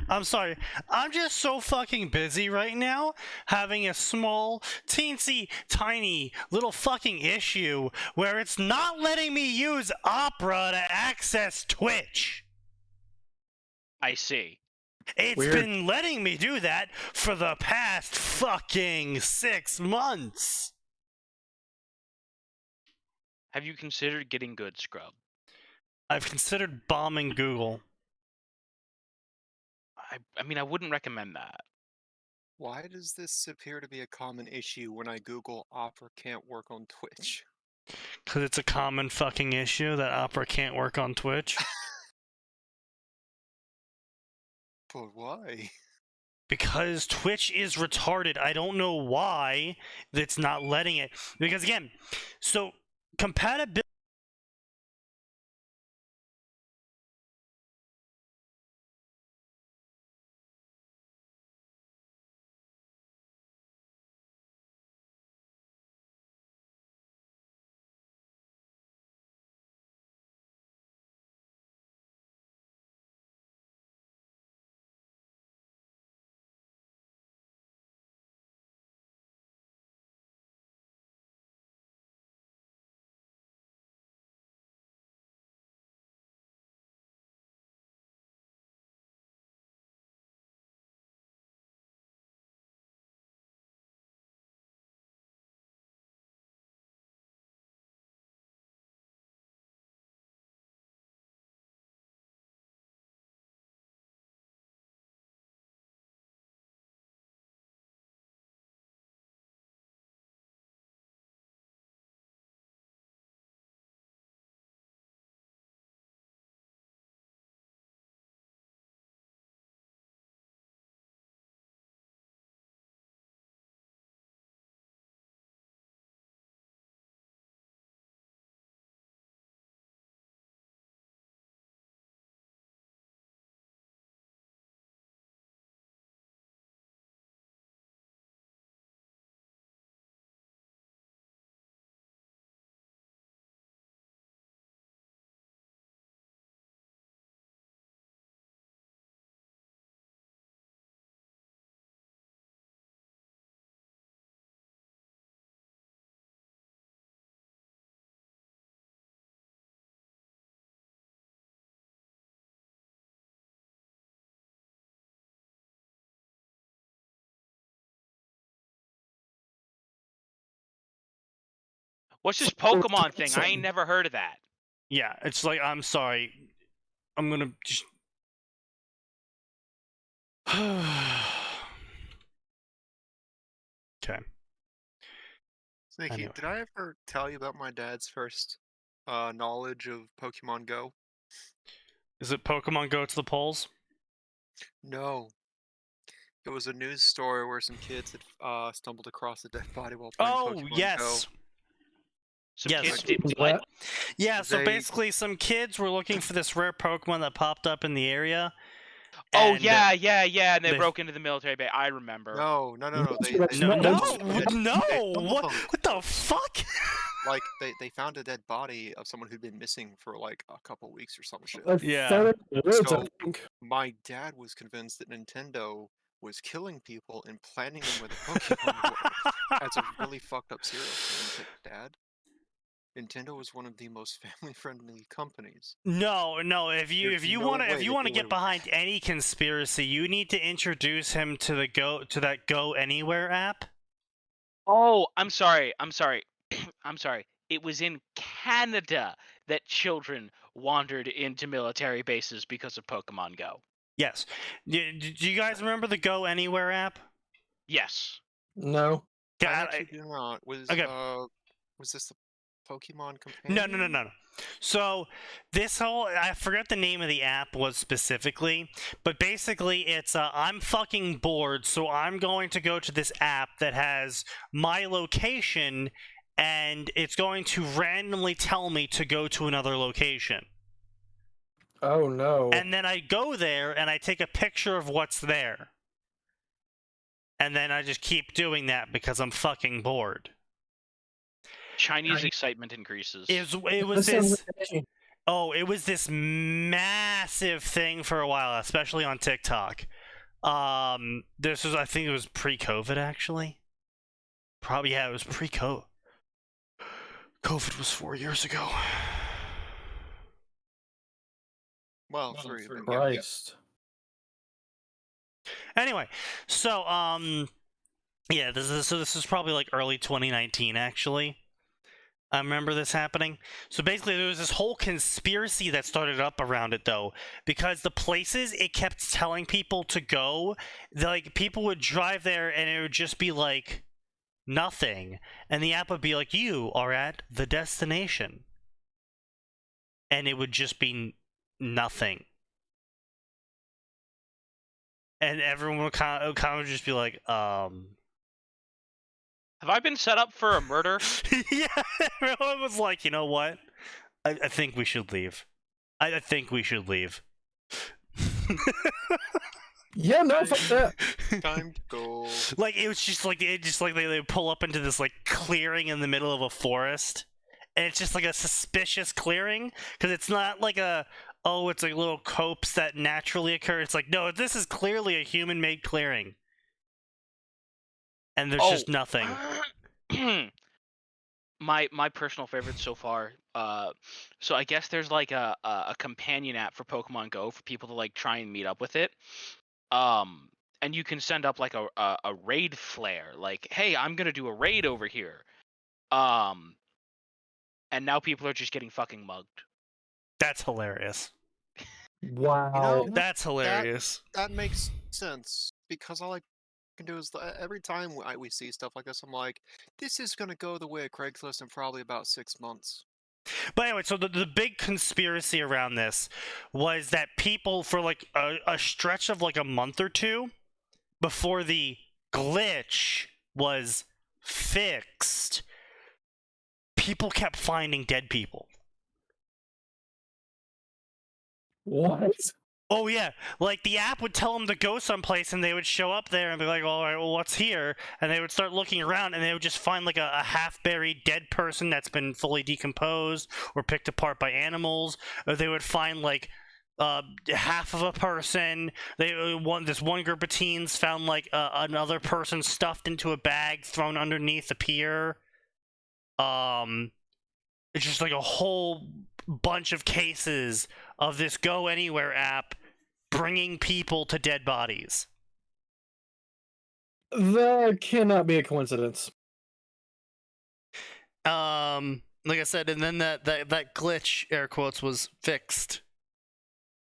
I'm sorry. I'm just so fucking busy right now having a small, teensy, tiny, little fucking issue where it's not letting me use Opera to access Twitch. I see. It's Weird. been letting me do that for the past fucking 6 months. Have you considered getting good, Scrub? I've considered bombing Google. I mean, I wouldn't recommend that. Why does this appear to be a common issue when I Google Opera can't work on Twitch? Because it's a common fucking issue that Opera can't work on Twitch. But why? Because Twitch is retarded. I don't know why it's not letting it. Because again, so compatibility. What's this Pokemon thing? I ain't never heard of that. Yeah, it's like, I'm sorry. I'm gonna just. Okay. Sneaky, Anyway. did I ever tell you about my dad's first knowledge of Pokemon Go? Is it Pokemon Go to the polls? No. It was a news story where some kids had stumbled across a dead body while playing Pokemon Go. Yes. Some Yes. kids did what? Yeah, so They- basically some kids were looking for this rare Pokemon that popped up in the area. Oh, and, yeah, and they they- broke into the military base. I remember. No. They No, found no, a- what the fuck? Like they found a dead body of someone who'd been missing for like a couple weeks or some shit. Yeah. So my dad was convinced that Nintendo was killing people and planting them where the Pokemon were. That's a really fucked up serial thing. But Dad, Nintendo is one of the most family-friendly companies. No, if you There's if you no want way to that get they would've- behind any conspiracy, you need to introduce him to that Go Anywhere app. Oh, I'm sorry. I'm sorry. It was in Canada that children wandered into military bases because of Pokemon Go. Yes. Do you guys remember the Go Anywhere app? Yes. No. I God, actually do not. Was this the Pokemon companion? No. So this whole, I forgot the name of the app was specifically, but basically it's I'm fucking bored, so I'm going to go to this app that has my location, and it's going to randomly tell me to go to another location. Oh no. And then I go there and I take a picture of what's there. And then I just keep doing that because I'm fucking bored. Chinese excitement increases. It was this. Oh, it was this massive thing for a while, especially on TikTok. This was, I think it was pre-COVID, actually. Probably, yeah, it was pre-COVID. COVID was 4 years ago. Well, 3. but yeah. Christ. Anyway, so, yeah, this is probably like early 2019, actually. I remember this happening. So basically, there was this whole conspiracy that started up around it, though, because the places it kept telling people to go, like, people would drive there and it would just be like nothing, and the app would be like, "You are at the destination," and it would just be nothing, and everyone would kind of just be like, Have I been set up for a murder? Yeah, everyone was like, you know what? I think we should leave. I think we should leave. Yeah, no, fuck that. Time to go. Like, it was just like they pull up into this like clearing in the middle of a forest, and it's just like a suspicious clearing because it's not like it's like little copse that naturally occur. It's like, no, this is clearly a human-made clearing, and there's just nothing. My personal favorite so far. So I guess there's like a companion app for Pokemon Go for people to like try and meet up with it. And you can send up like a raid flare, like, hey, I'm gonna do a raid over here. And now people are just getting fucking mugged. That's hilarious. Wow. That's hilarious. That makes sense because all I can do is every time we see stuff like this, I'm like, this is gonna go the way of Craigslist in probably about 6 months. But anyway, so the big conspiracy around this was that people, for like a stretch of like a month or two before the glitch was fixed, people kept finding dead people. What? Oh yeah, like the app would tell them to go someplace, and they would show up there and be like, "All right, well, what's here?" And they would start looking around, and they would just find like a half-buried dead person that's been fully decomposed or picked apart by animals. Or they would find like half of a person. This one group of teens found like another person stuffed into a bag, thrown underneath a pier. It's just like a whole bunch of cases of this Go Anywhere app bringing people to dead bodies. That cannot be a coincidence. Like I said, and then that glitch, air quotes, was fixed.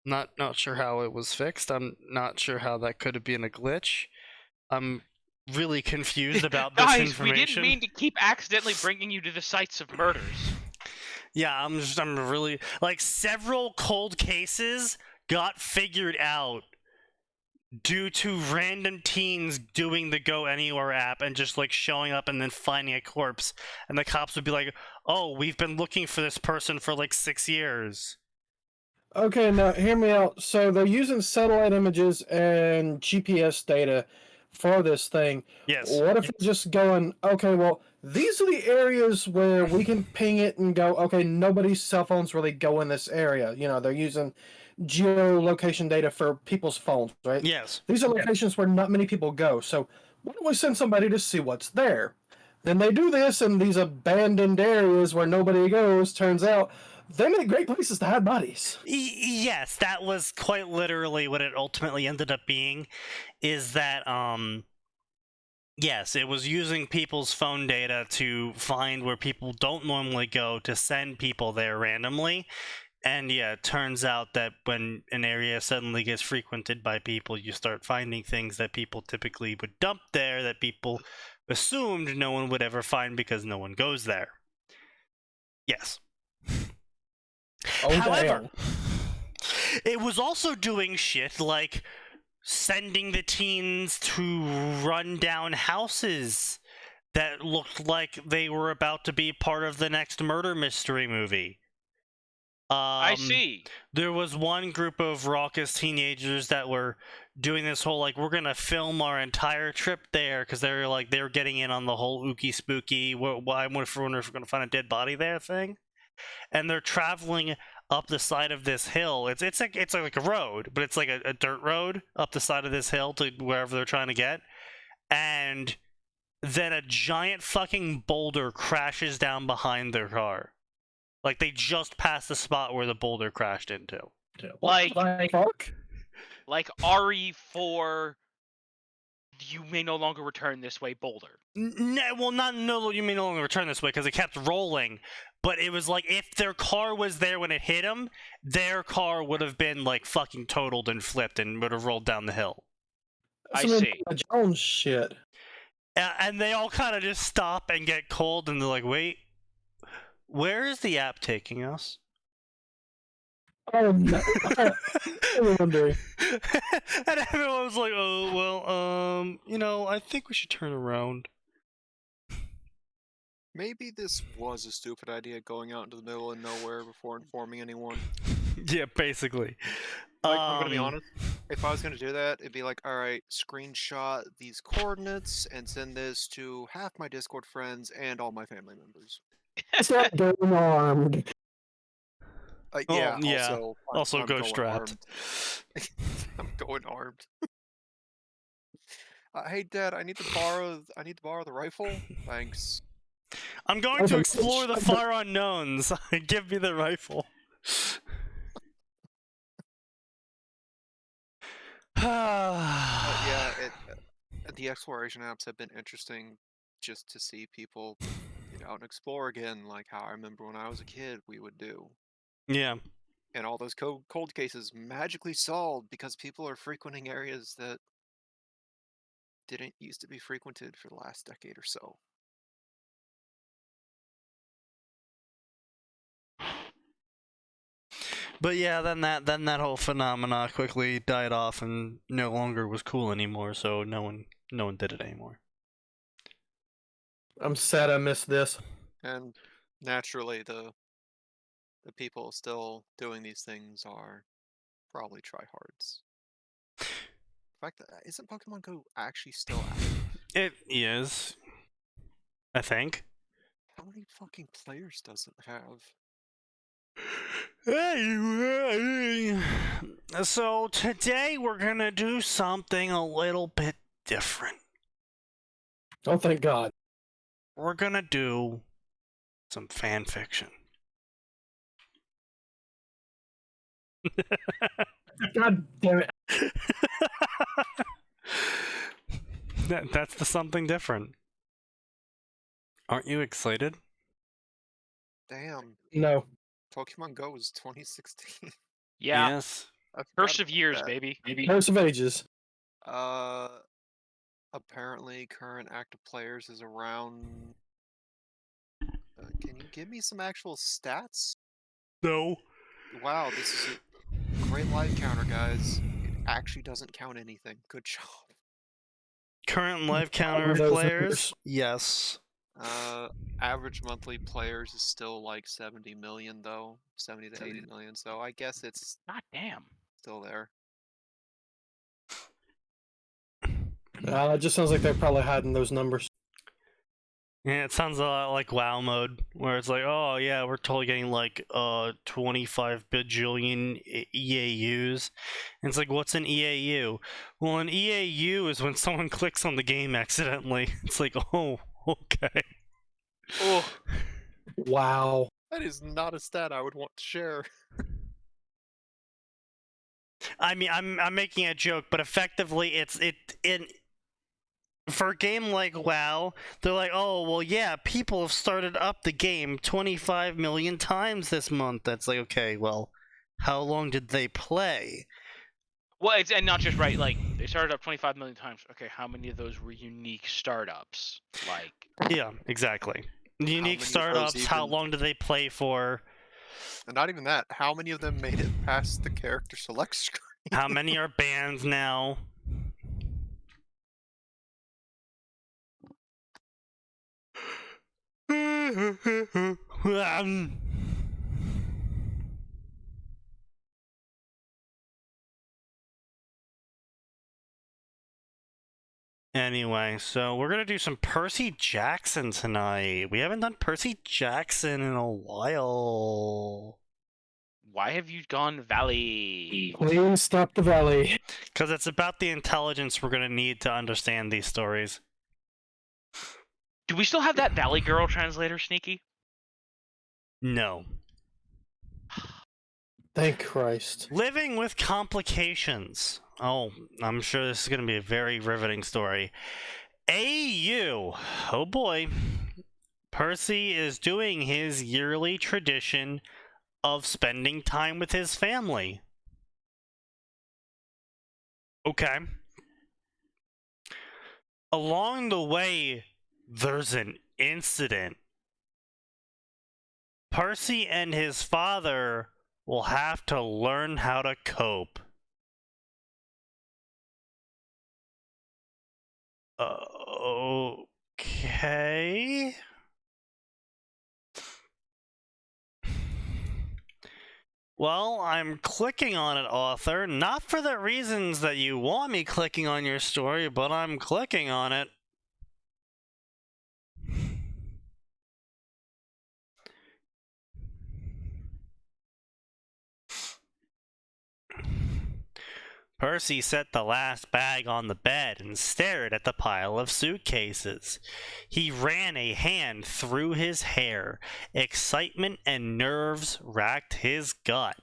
Not sure how it was fixed. I'm not sure how that could have been a glitch. I'm really confused about this Guys, information. we didn't mean to keep accidentally bringing you to the sites of murders. Yeah, I'm really, like, several cold cases got figured out due to random teens doing the Go Anywhere app and just like showing up and then finding a corpse, and the cops would be like, "Oh, we've been looking for this person for like 6 years." Okay, now hear me out. So they're using satellite images and GPS data for this thing. Yes. What if they're just going, okay, well, these are the areas where we can ping it and go, okay, nobody's cell phones really go in this area. You know, they're using geolocation data for people's phones, right? Yes. These are locations where not many people go. So why don't we send somebody to see what's there? Then they do this in these abandoned areas where nobody goes. Turns out they make great places to hide bodies. Yes, that was quite literally what it ultimately ended up being, is that, yes, it was using people's phone data to find where people don't normally go to send people there randomly. And yeah, it turns out that when an area suddenly gets frequented by people, you start finding things that people typically would dump there that people assumed no one would ever find because no one goes there. Yes. Oh, However, damn. it was also doing shit like sending the teens to run down houses that looked like they were about to be part of the next murder mystery movie. I see. There was one group of raucous teenagers that were doing this whole, like, we're gonna film our entire trip there because they were getting in on the whole ooky spooky, I wonder if we're gonna find a dead body there thing. And they're traveling up the side of this hill. It's like a road, but it's like a dirt road up the side of this hill to wherever they're trying to get. And then a giant fucking boulder crashes down behind their car. Like, they just passed the spot where the boulder crashed into. Like- fuck? Like RE4, you may no longer return this way, boulder. Well, no, you may no longer return this way because it kept rolling. But it was like if their car was there when it hit them, their car would have been like fucking totaled and flipped and would have rolled down the hill. I Some see. Indiana Jones shit. And they all kind of just stop and get cold, and they're like, "Wait, where is the app taking us?" Oh no! I'm wondering. And everyone was like, "Oh well, I think we should turn around." Maybe this was a stupid idea going out into the middle of nowhere before informing anyone. Yeah, basically. Like, I'm gonna be honest. If I was gonna do that, it'd be like, all right, screenshot these coordinates and send this to half my Discord friends and all my family members. It's not going armed. Yeah. yeah. Also, Also, go strapped. I'm going armed. Hey, Dad, I need to borrow the rifle. Thanks. I'm going to Okay, explore the shut far unknowns. Give me the rifle. Yeah, the exploration apps have been interesting just to see people get out and explore again, like how I remember when I was a kid we would do. Yeah. And all those cold cases magically solved because people are frequenting areas that didn't used to be frequented for the last decade or so. But yeah, then that whole phenomena quickly died off and no longer was cool anymore, so no one did it anymore. I'm sad I missed this. And naturally, the people still doing these things are probably tryhards. In fact, isn't Pokemon Go actually still active? It is, I think. How many fucking players does it have? So today we're gonna do something a little bit different. Oh, thank God. We're gonna do some fan fiction. God damn it. That's the something different. Aren't you excited? Damn, No. Pokemon Go was 2016. Yeah. Yes. I forgot Curse of about years, that. baby. Curse of Ages. Apparently current active players is around. Can you give me some actual stats? No. Wow, this is a great live counter, guys. It actually doesn't count anything. Good job. Current live counter of those players? numbers. Yes. Average monthly players is still like 70 million though. 70 to 80 million, so I guess it's God damn. still there. It just sounds like they're probably hiding those numbers. Yeah, it sounds a lot like WoW mode, where it's like, oh yeah, we're totally getting like 25 bajillion EAUs. And it's like, what's an EAU? Well, an EAU is when someone clicks on the game accidentally. It's like, oh, okay. Oh, Wow. That is not a stat I would want to share. I mean, I'm making a joke, but effectively, for a game like WoW, they're like, oh, well, yeah, people have started up the game 25 million times this month. That's like, okay, well, how long did they play? well, it's and not just right. Like they started up 25 million times. Okay, how many of those were unique startups? Like, Yeah, exactly. Unique many of those startups, how even- long did they play for? And not even that, how many of them made it past the character select screen? How many are banned now? Anyway, so we're gonna do some Percy Jackson tonight. We haven't done Percy Jackson in a while. why have you gone Valley? Please stop the valley. Because it's about the intelligence we're going to need to understand these stories. Do we still have that Valley Girl translator, Sneaky? No. Thank Christ. Living with complications. Oh, I'm sure this is going to be a very riveting story. AU. Oh boy. Percy is doing his yearly tradition of spending time with his family. Okay. Along the way, there's an incident. Percy and his father will have to learn how to cope. Okay. Well, I'm clicking on it, author. Not for the reasons that you want me clicking on your story, but I'm clicking on it. Percy set the last bag on the bed and stared at the pile of suitcases. He ran a hand through his hair. Excitement and nerves racked his gut.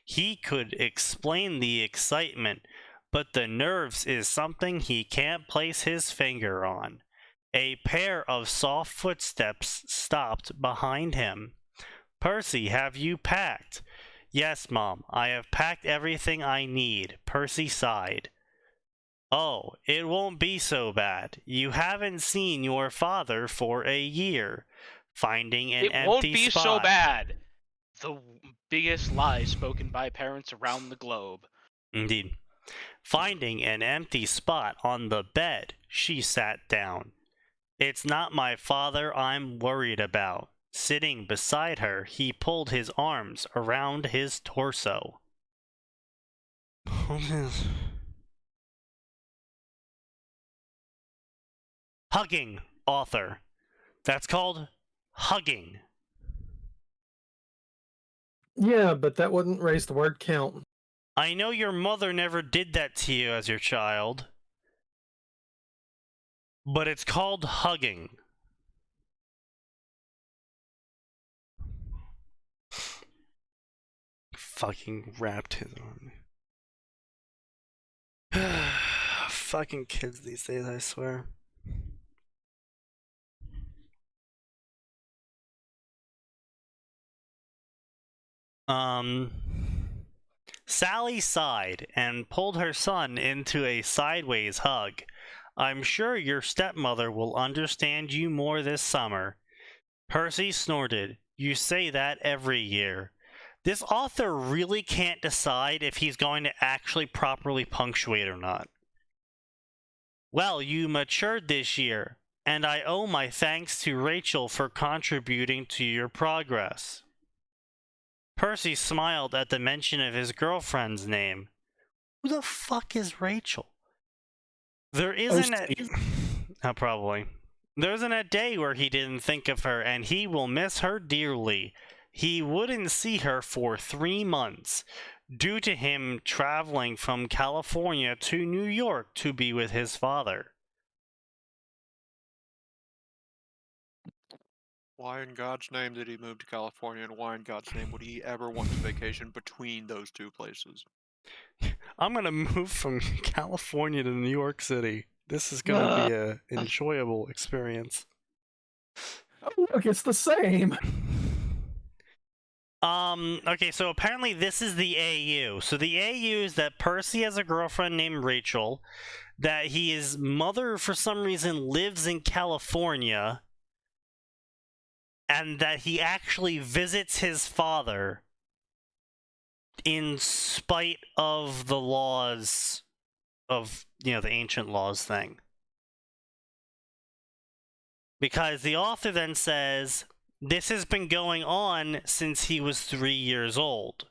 He could explain the excitement, but the nerves is something he can't place his finger on. A pair of soft footsteps stopped behind him. "Percy, have you packed?" "Yes, Mom, I have packed everything I need," Percy sighed. "Oh, it won't be so bad. You haven't seen your father for a year. Finding an empty spot." It won't be so bad. The biggest lie spoken by parents around the globe. Indeed. Finding an empty spot on the bed, she sat down. "It's not my father I'm worried about." Sitting beside her, he pulled his arms around his torso. Hugging, author. That's called hugging. Yeah, but that wouldn't raise the word count. I know your mother never did that to you as your child, but it's called hugging. Fucking wrapped his arm. Fucking kids these days, I swear. Sally sighed and pulled her son into a sideways hug. "I'm sure your stepmother will understand you more this summer." Percy snorted. "You say that every year." This author really can't decide if he's going to actually properly punctuate or not. "Well, you matured this year, and I owe my thanks to Rachel for contributing to your progress." Percy smiled at the mention of his girlfriend's name. Who the fuck is Rachel? There isn't probably. There isn't a day where he didn't think of her, and he will miss her dearly. He wouldn't see her for 3 months, due to him traveling from California to New York to be with his father. Why in God's name did he move to California, and why in God's name would he ever want to vacation between those two places? I'm gonna move from California to New York City. This is gonna be an enjoyable experience. Oh, look, it's the same. Okay, so apparently this is the AU. So the AU is that Percy has a girlfriend named Rachel, that his mother for some reason lives in California, and that he actually visits his father in spite of the laws of, the ancient laws thing. Because the author then says, this has been going on since he was 3 years old.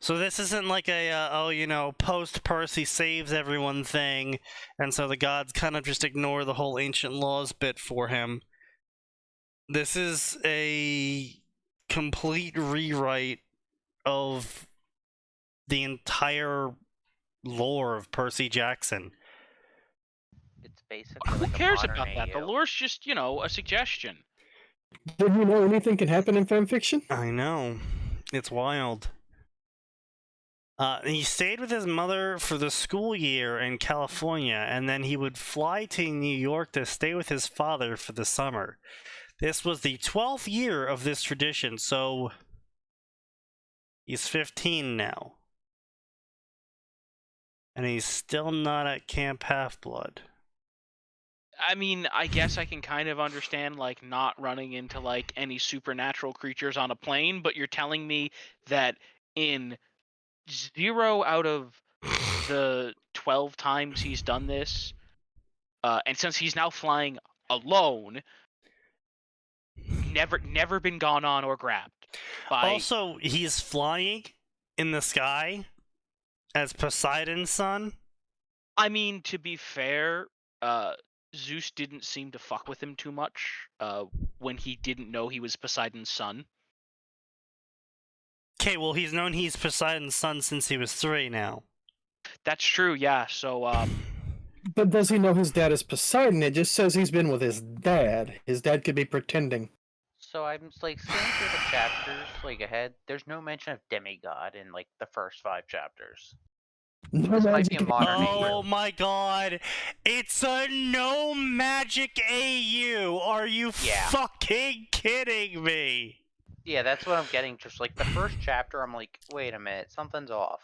So this isn't like a, post Percy saves everyone thing, and so the gods kind of just ignore the whole ancient laws bit for him. This is a complete rewrite of the entire lore of Percy Jackson. It's basically Who like a cares modern about that? The AU. lore's just, a suggestion. Did you know anything can happen in fanfiction? I know. It's wild. He stayed with his mother for the school year in California, and then he would fly to New York to stay with his father for the summer. This was the 12th year of this tradition, so he's 15 now. And he's still not at Camp Half-Blood. I mean, I guess I can kind of understand, like, not running into, like, any supernatural creatures on a plane, but you're telling me that in 0 out of the 12 times he's done this, and since he's now flying alone, never been gone on or grabbed by... Also, he's flying in the sky as Poseidon's son. I mean, to be fair, Zeus didn't seem to fuck with him too much when he didn't know he was Poseidon's son. Okay, well, he's known he's Poseidon's son since he was 3 now. That's true, yeah. So, But does he know his dad is Poseidon? It just says he's been with his dad. His dad could be pretending. So I'm like seeing through the chapters like ahead. There's no mention of demigod in like the first 5 chapters. No This might be a magic- modern Oh AU. my god! It's a no magic AU! Are you Yeah. fucking kidding me? Yeah, that's what I'm getting. Just like the first chapter, I'm like, wait a minute, something's off.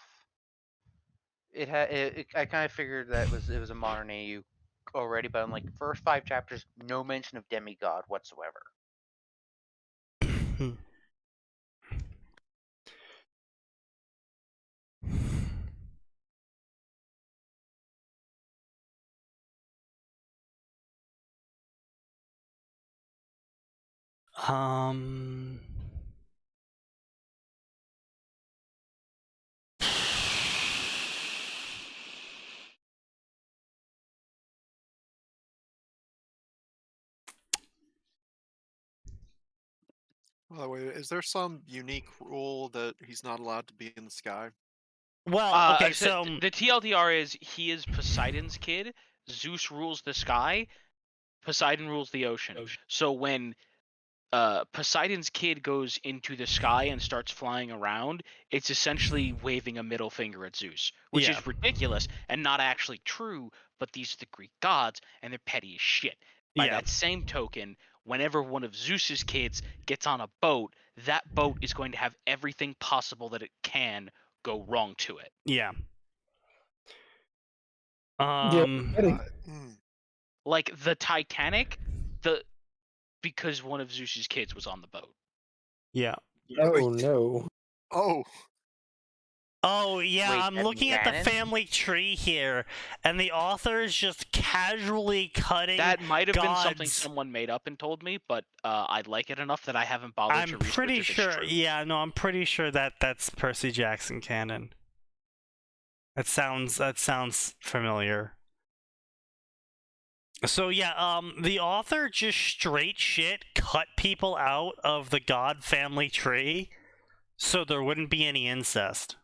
I kind of figured that it was a modern AU already, but I'm like, first 5 chapters, no mention of demigod whatsoever. Um... By the way, is there some unique rule that he's not allowed to be in the sky? Well, okay, so... the TLDR is he is Poseidon's kid. Zeus rules the sky. Poseidon rules the ocean. So when Poseidon's kid goes into the sky and starts flying around, it's essentially waving a middle finger at Zeus, which Yeah. is ridiculous and not actually true, but these are the Greek gods, and they're petty as shit. By Yeah. that same token, whenever one of Zeus's kids gets on a boat, that boat is going to have everything possible that it can go wrong to it. Yeah. Like the Titanic, because one of Zeus's kids was on the boat. Yeah. Oh no. Oh, Oh, yeah, Wait, I'm that's looking at the canon? family tree here, and the author is just casually cutting That might have been something gods. someone made up and told me, but I like it enough that I haven't bothered to I'm research pretty if it's sure, true. yeah, no, I'm pretty sure that that's Percy Jackson canon. That sounds familiar. So yeah, the author just straight shit cut people out of the god family tree so there wouldn't be any incest.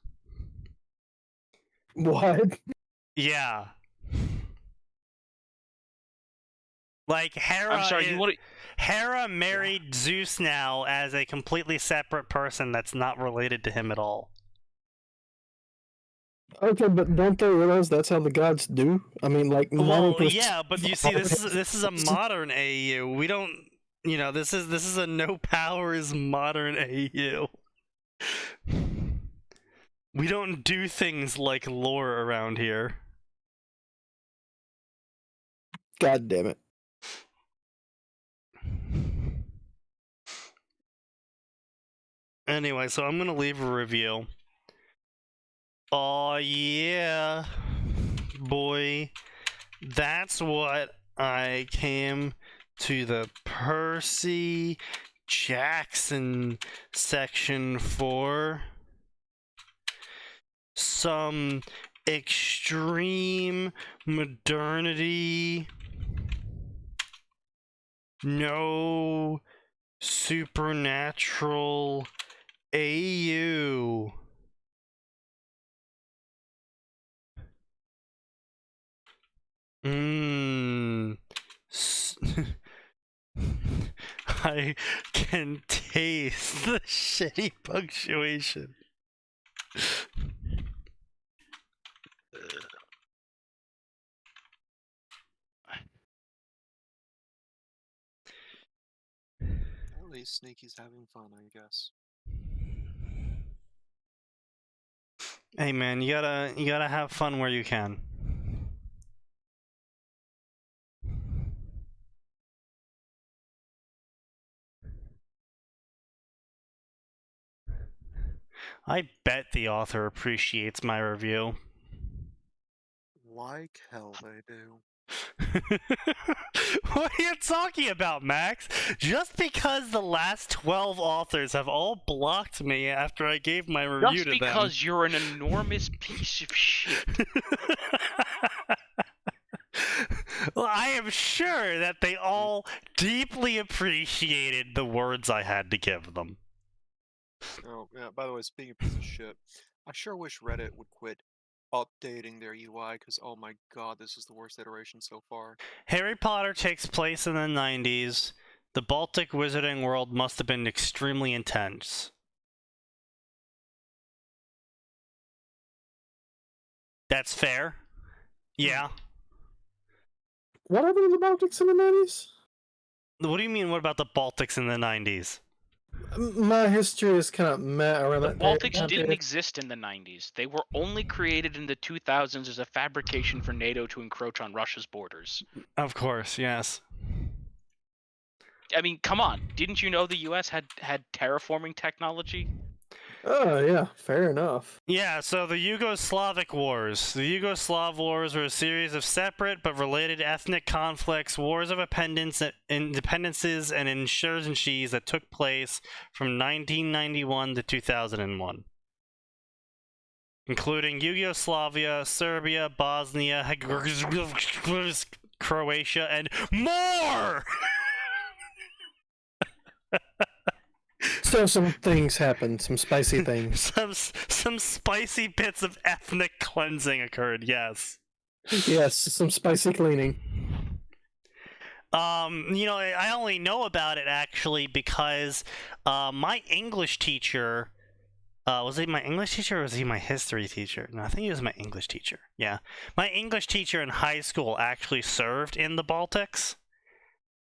What? Yeah. Like Hera I'm sorry, you want to... Hera married Zeus now as a completely separate person that's not related to him at all. Okay, but don't they realize that's how the gods do? I mean, like, Well, modern yeah, but you see, this is a modern AU. We don't, this is a no powers modern AU. We don't do things like lore around here. God damn it. Anyway, so I'm gonna leave a review. Oh yeah, boy, that's what I came to the Percy Jackson section for. Some extreme modernity. No Supernatural AU. I can taste the shitty punctuation. At least Sneaky's having fun, I guess. Hey man, you gotta have fun where you can. I bet the author appreciates my review. Like hell they do. What are you talking about, Max? Just because the last 12 authors have all blocked me after I gave my review Just to them. because you're an enormous piece of shit. Well, I am sure that they all deeply appreciated the words I had to give them. Oh, yeah, by the way, speaking of piece of shit, I sure wish Reddit would quit updating their UI, because oh my god, this is the worst iteration so far. Harry Potter takes place in the 90s. The Baltic wizarding world must have been extremely intense. That's fair. Yeah. What happened in the Baltics in the 90s? What do you mean, what about the Baltics in the 90s? My history is kind of meh around The that Baltics time didn't period. exist in the 90s. They were only created in the 2000s as a fabrication for NATO to encroach on Russia's borders. Of course, yes. I mean, come on. Didn't you know the US had terraforming technology? Oh, yeah, fair enough. Yeah, so the Yugoslavic Wars. The Yugoslav Wars were a series of separate but related ethnic conflicts, wars of independences, and insurgencies that took place from 1991 to 2001. Including Yugoslavia, Serbia, Bosnia, Croatia, and more! So some things happened, some spicy things. Some spicy bits of ethnic cleansing occurred, yes. Yes, some spicy cleaning. You know, I only know about it actually because my English teacher, was he my English teacher or was he my history teacher? No, I think he was my English teacher. Yeah. My English teacher in high school actually served in the Baltics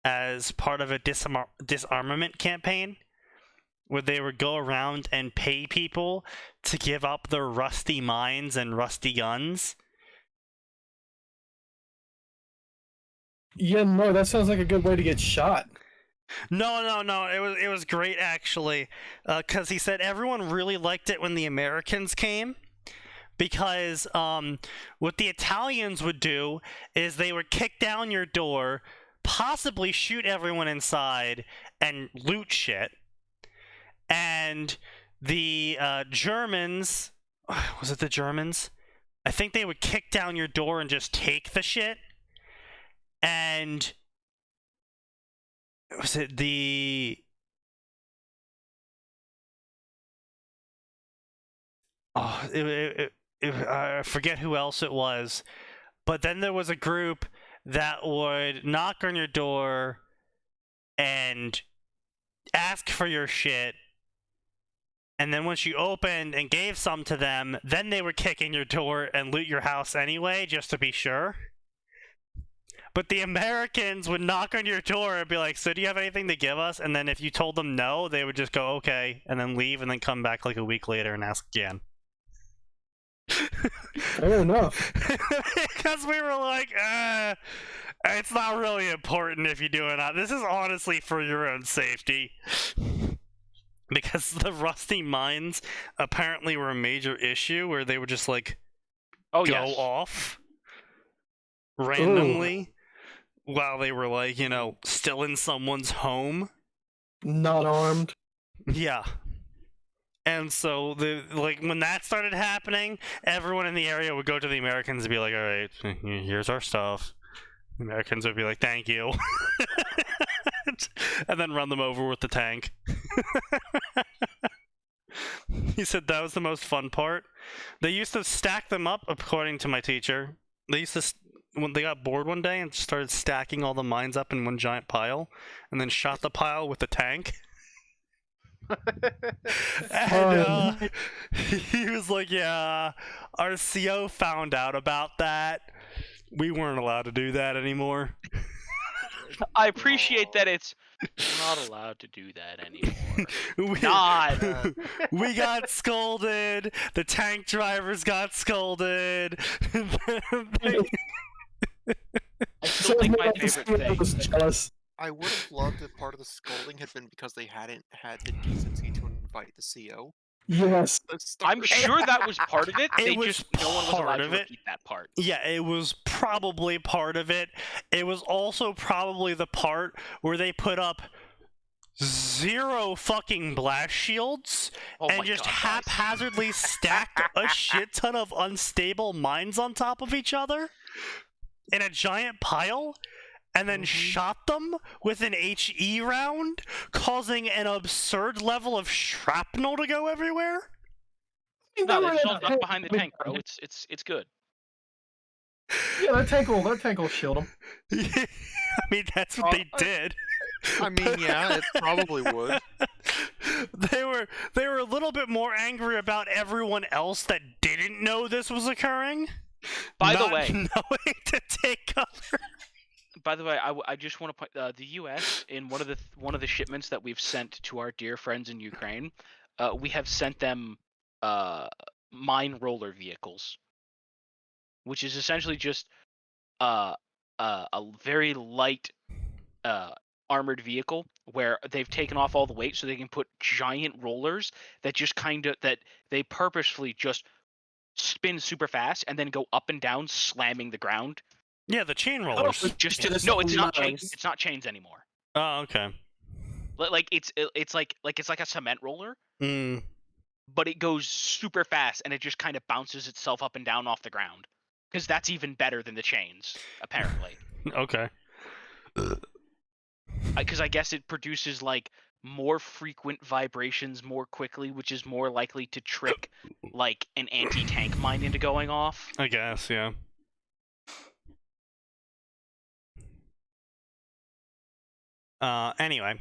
as part of a disarmament campaign, where they would go around and pay people to give up their rusty mines and rusty guns. Yeah, no, that sounds like a good way to get shot. No. It was great actually, because he said everyone really liked it when the Americans came, because what the Italians would do is they would kick down your door, possibly shoot everyone inside, and loot shit. And the Germans, was it the Germans? I think they would kick down your door and just take the shit. And was it the... Oh, I forget who else it was. But then there was a group that would knock on your door and ask for your shit. And then once you opened and gave some to them, then they would kick in your door and loot your house anyway, just to be sure. But the Americans would knock on your door and be like, so do you have anything to give us? And then if you told them no, they would just go, okay, and then leave and then come back like a week later and ask again. Fair enough. Because we were like, it's not really important if you do it not. This is honestly for your own safety. Because the rusty mines apparently were a major issue where they would just like go off randomly while they were like, you know, still in someone's home. Not armed. Yeah. And so when that started happening, everyone in the area would go to the Americans and be like, all right, here's our stuff. The Americans would be like, thank you. and then run them over with the tank. He said that was the most fun part. They used to stack them up, according to my teacher. They used to, when they got bored one day and started stacking all the mines up in one giant pile, and then shot the pile with the tank. And he was like, yeah, our CO found out about that. We weren't allowed to do that anymore. I appreciate that it's we're not allowed to do that anymore. we, Not. we got scolded. The tank drivers got scolded. I still think my favorite thing. I would have loved if part of the scolding had been because they hadn't had the decency to invite the CO. Yes. I'm sure that was part of it. It They was just no one was part allowed of to it. repeat that part. Yeah, it was probably part of it. It was also probably the part where they put up 0 fucking blast shields Oh and my just God, guys. haphazardly stacked a shit ton of unstable mines on top of each other in a giant pile, and then shot them with an HE round, causing an absurd level of shrapnel to go everywhere. No, they just all duck behind the tank, bro. It's good. Yeah, that tank will shield them. I mean, that's what they did. I mean, yeah, it probably would. They were a little bit more angry about everyone else that didn't know this was occurring. By the not way, knowing to take cover. By the way, I just want to point the U.S. in one of the shipments that we've sent to our dear friends in Ukraine, we have sent them mine roller vehicles, which is essentially just a very light armored vehicle where they've taken off all the weight so they can put giant rollers that just that they purposefully just spin super fast and then go up and down slamming the ground. Yeah, the chain rollers. No, it's not chains. It's not chains anymore. Oh, okay. Like it's like a cement roller, Mm. but it goes super fast and it just kind of bounces itself up and down off the ground. Because that's even better than the chains, apparently. Okay. Because I guess it produces like more frequent vibrations more quickly, which is more likely to trick like an anti-tank mine into going off. I guess, yeah. Anyway,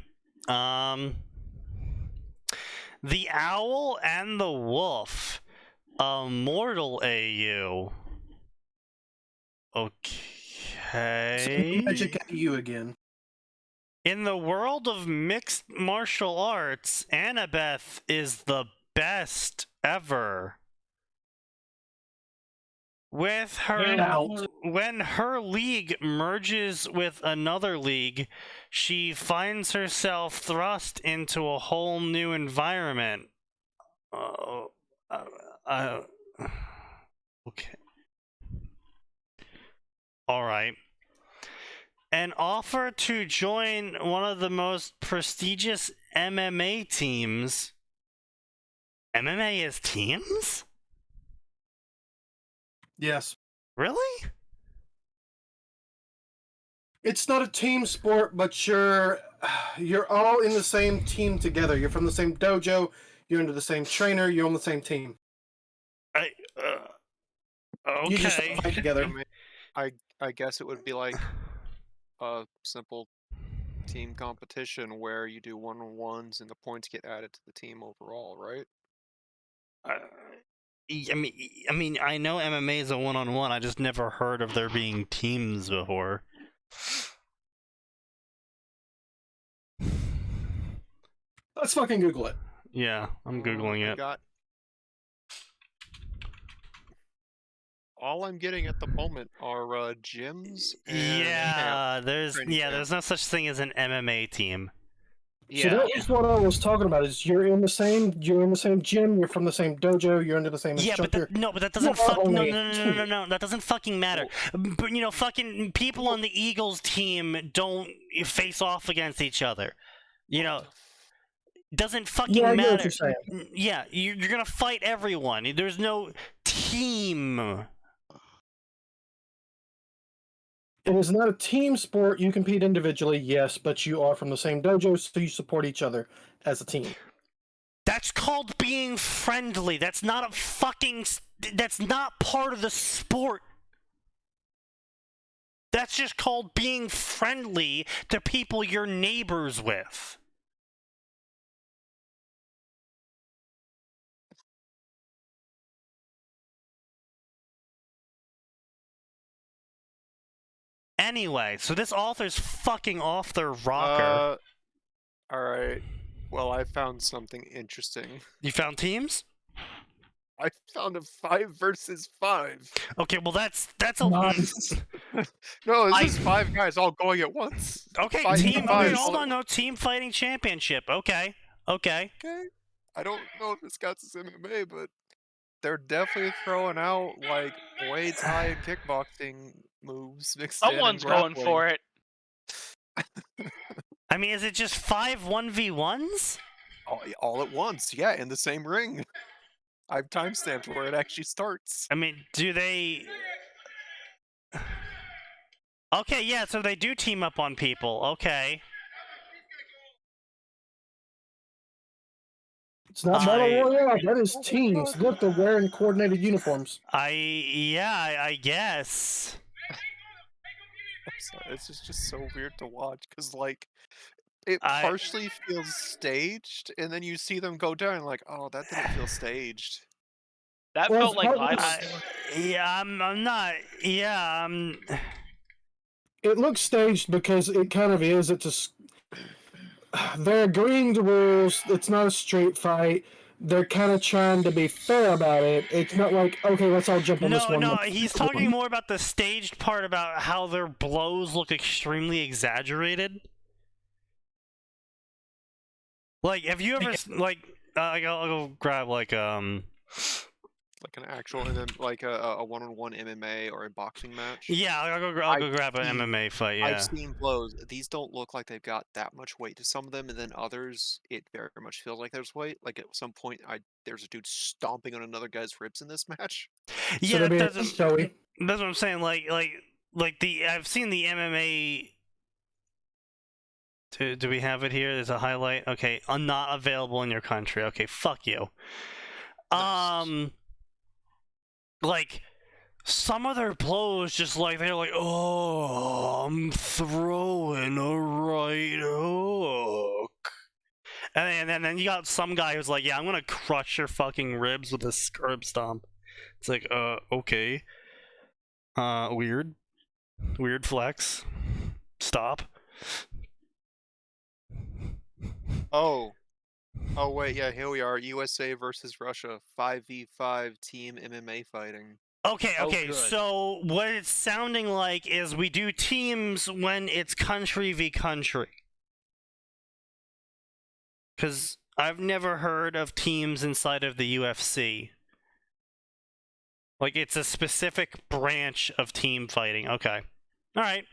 the owl and the wolf, mortal AU. Okay. Magic at you again. In the world of mixed martial arts, Annabeth is the best ever. With her, when her league merges with another league, she finds herself thrust into a whole new environment. Okay. All right. An offer to join one of the most prestigious MMA teams. MMA is teams? Yes. Really? It's not a team sport, but you're all in the same team together. You're from the same dojo. You're under the same trainer. You're on the same team. Okay. You just fight together. I guess it would be like a simple team competition where you do one-on-ones and the points get added to the team overall, right? I mean, I know MMA is a one-on-one. I just never heard of there being teams before. Let's fucking Google it. Yeah, I'm googling it. All I'm getting at the moment are gyms. And Yeah, there's training camp. there's no such thing as an MMA team. So that was what I was talking about. Is you're in the same gym. You're from the same dojo. You're under the same Yeah, instructor. but that doesn't no. That doesn't fucking matter. But you know, fucking people on the Eagles team don't face off against each other. You know, doesn't fucking I know what matter. you're saying. Yeah, you're gonna fight everyone. There's no team. It is not a team sport. You compete individually, yes, but you are from the same dojo, so you support each other as a team. That's called being friendly. That's not a fucking... That's not part of the sport. That's just called being friendly to people you're neighbors with. Anyway, so this author's fucking off their rocker. Alright. Well, I found something interesting. You found teams? I found a 5 versus 5. Okay, well that's a... Nice. No, this is 5 guys all going at once. Okay, 5 team... v5 Okay, all hold at on, no, team fighting championship. Okay. Okay. I don't know if this counts as MMA, but they're definitely throwing out like Muay Thai and kickboxing moves mixed in. Someone's going for it. I mean, is it just 5 1v1s? All at once, yeah, in the same ring. I've timestamped where it actually starts. I mean, do they... Okay, yeah, so they do team up on people. Okay. It's not Battle Royale, that is teams. Look, they're wearing coordinated uniforms. I guess. I'm sorry, it's just so weird to watch because like it partially feels staged, and then you see them go down and like, oh, that didn't feel staged. That Well, felt like it's violence. Yeah, I'm not. Yeah, It looks staged because it kind of is. It's just they're agreeing to rules. It's not a street fight. They're kind of trying to be fair about it. It's not like, okay, let's all jump on this one. No, he's talking more about the staged part, about how their blows look extremely exaggerated. Like, have you ever like? I'll go grab like Like an actual, and then like a one-on-one MMA or a boxing match. Yeah, I'll go grab an MMA fight. Yeah, I've seen blows. These don't look like they've got that much weight to some of them, and then others, it very much feels like there's weight. Like at some point, there's a dude stomping on another guy's ribs in this match. Yeah, So that's what I'm saying. Like I've seen the MMA. Do we have it here? There's a highlight. Okay, not available in your country. Okay, fuck you. Nice. Like, some of their blows, just like, they're like, oh, I'm throwing a right hook. And then you got some guy who's like, yeah, I'm gonna crush your fucking ribs with a curb stomp. It's like, okay. Weird. Weird flex. Stop. Oh wait, yeah, here we are. USA versus Russia, 5v5 team MMA fighting. Okay, good. so what it's sounding like is we do teams when it's country v country. Because I've never heard of teams inside of the UFC. Like, it's a specific branch of team fighting. Okay. Alright.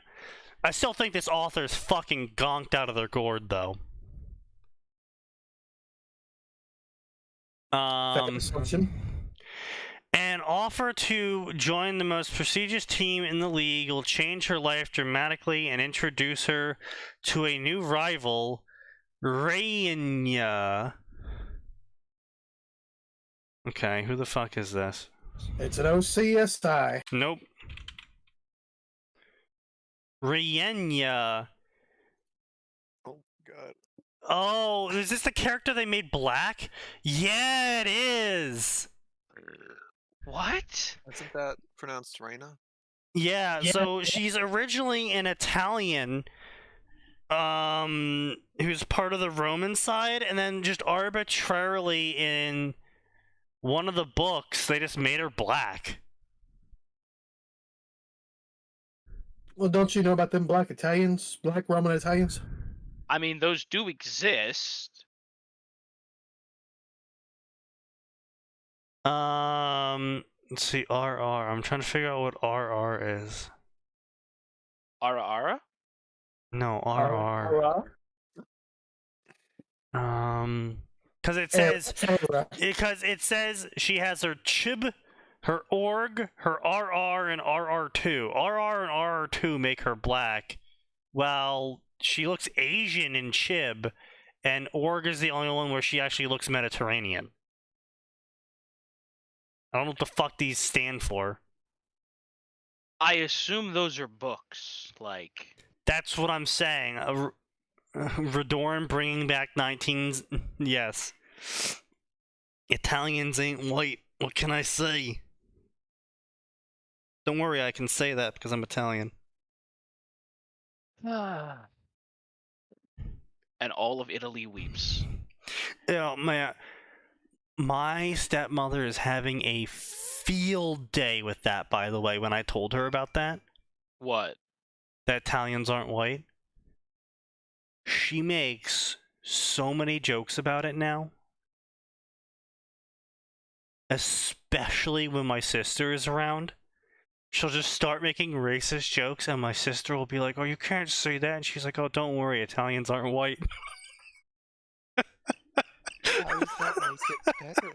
I still think this author's fucking gonked out of their gourd, though. An offer to join the most prestigious team in the league will change her life dramatically and introduce her to a new rival, Rainya. Okay, who the fuck is this? It's an OCSI. Nope. Rainya. Oh god. Oh, is this the character they made black? Yeah, it is. What? Isn't that pronounced Reina? Yeah, so she's originally an Italian, who's part of the Roman side, and then just arbitrarily in one of the books, they just made her black. Well, don't you know about them black Italians? Black Roman Italians? I mean, those do exist. Let's see, RR. I'm trying to figure out what RR is. Ara? No, RR. Because it says she has her chib Her org, her RR, and RR2. RR and RR2 make her black, while she looks Asian in Chib, and org is the only one where she actually looks Mediterranean. I don't know what the fuck these stand for. I assume those are books, like... That's what I'm saying. Redoran bringing back 19s. Yes. Italians ain't white. What can I say? Don't worry, I can say that because I'm Italian. And all of Italy weeps. Yeah, man. My stepmother is having a field day with that, by the way, when I told her about that. What? That Italians aren't white. She makes so many jokes about it now. Especially when my sister is around. She'll just start making racist jokes, and my sister will be like, "Oh, you can't say that." And she's like, "Oh, don't worry, Italians aren't white." How does that make it better?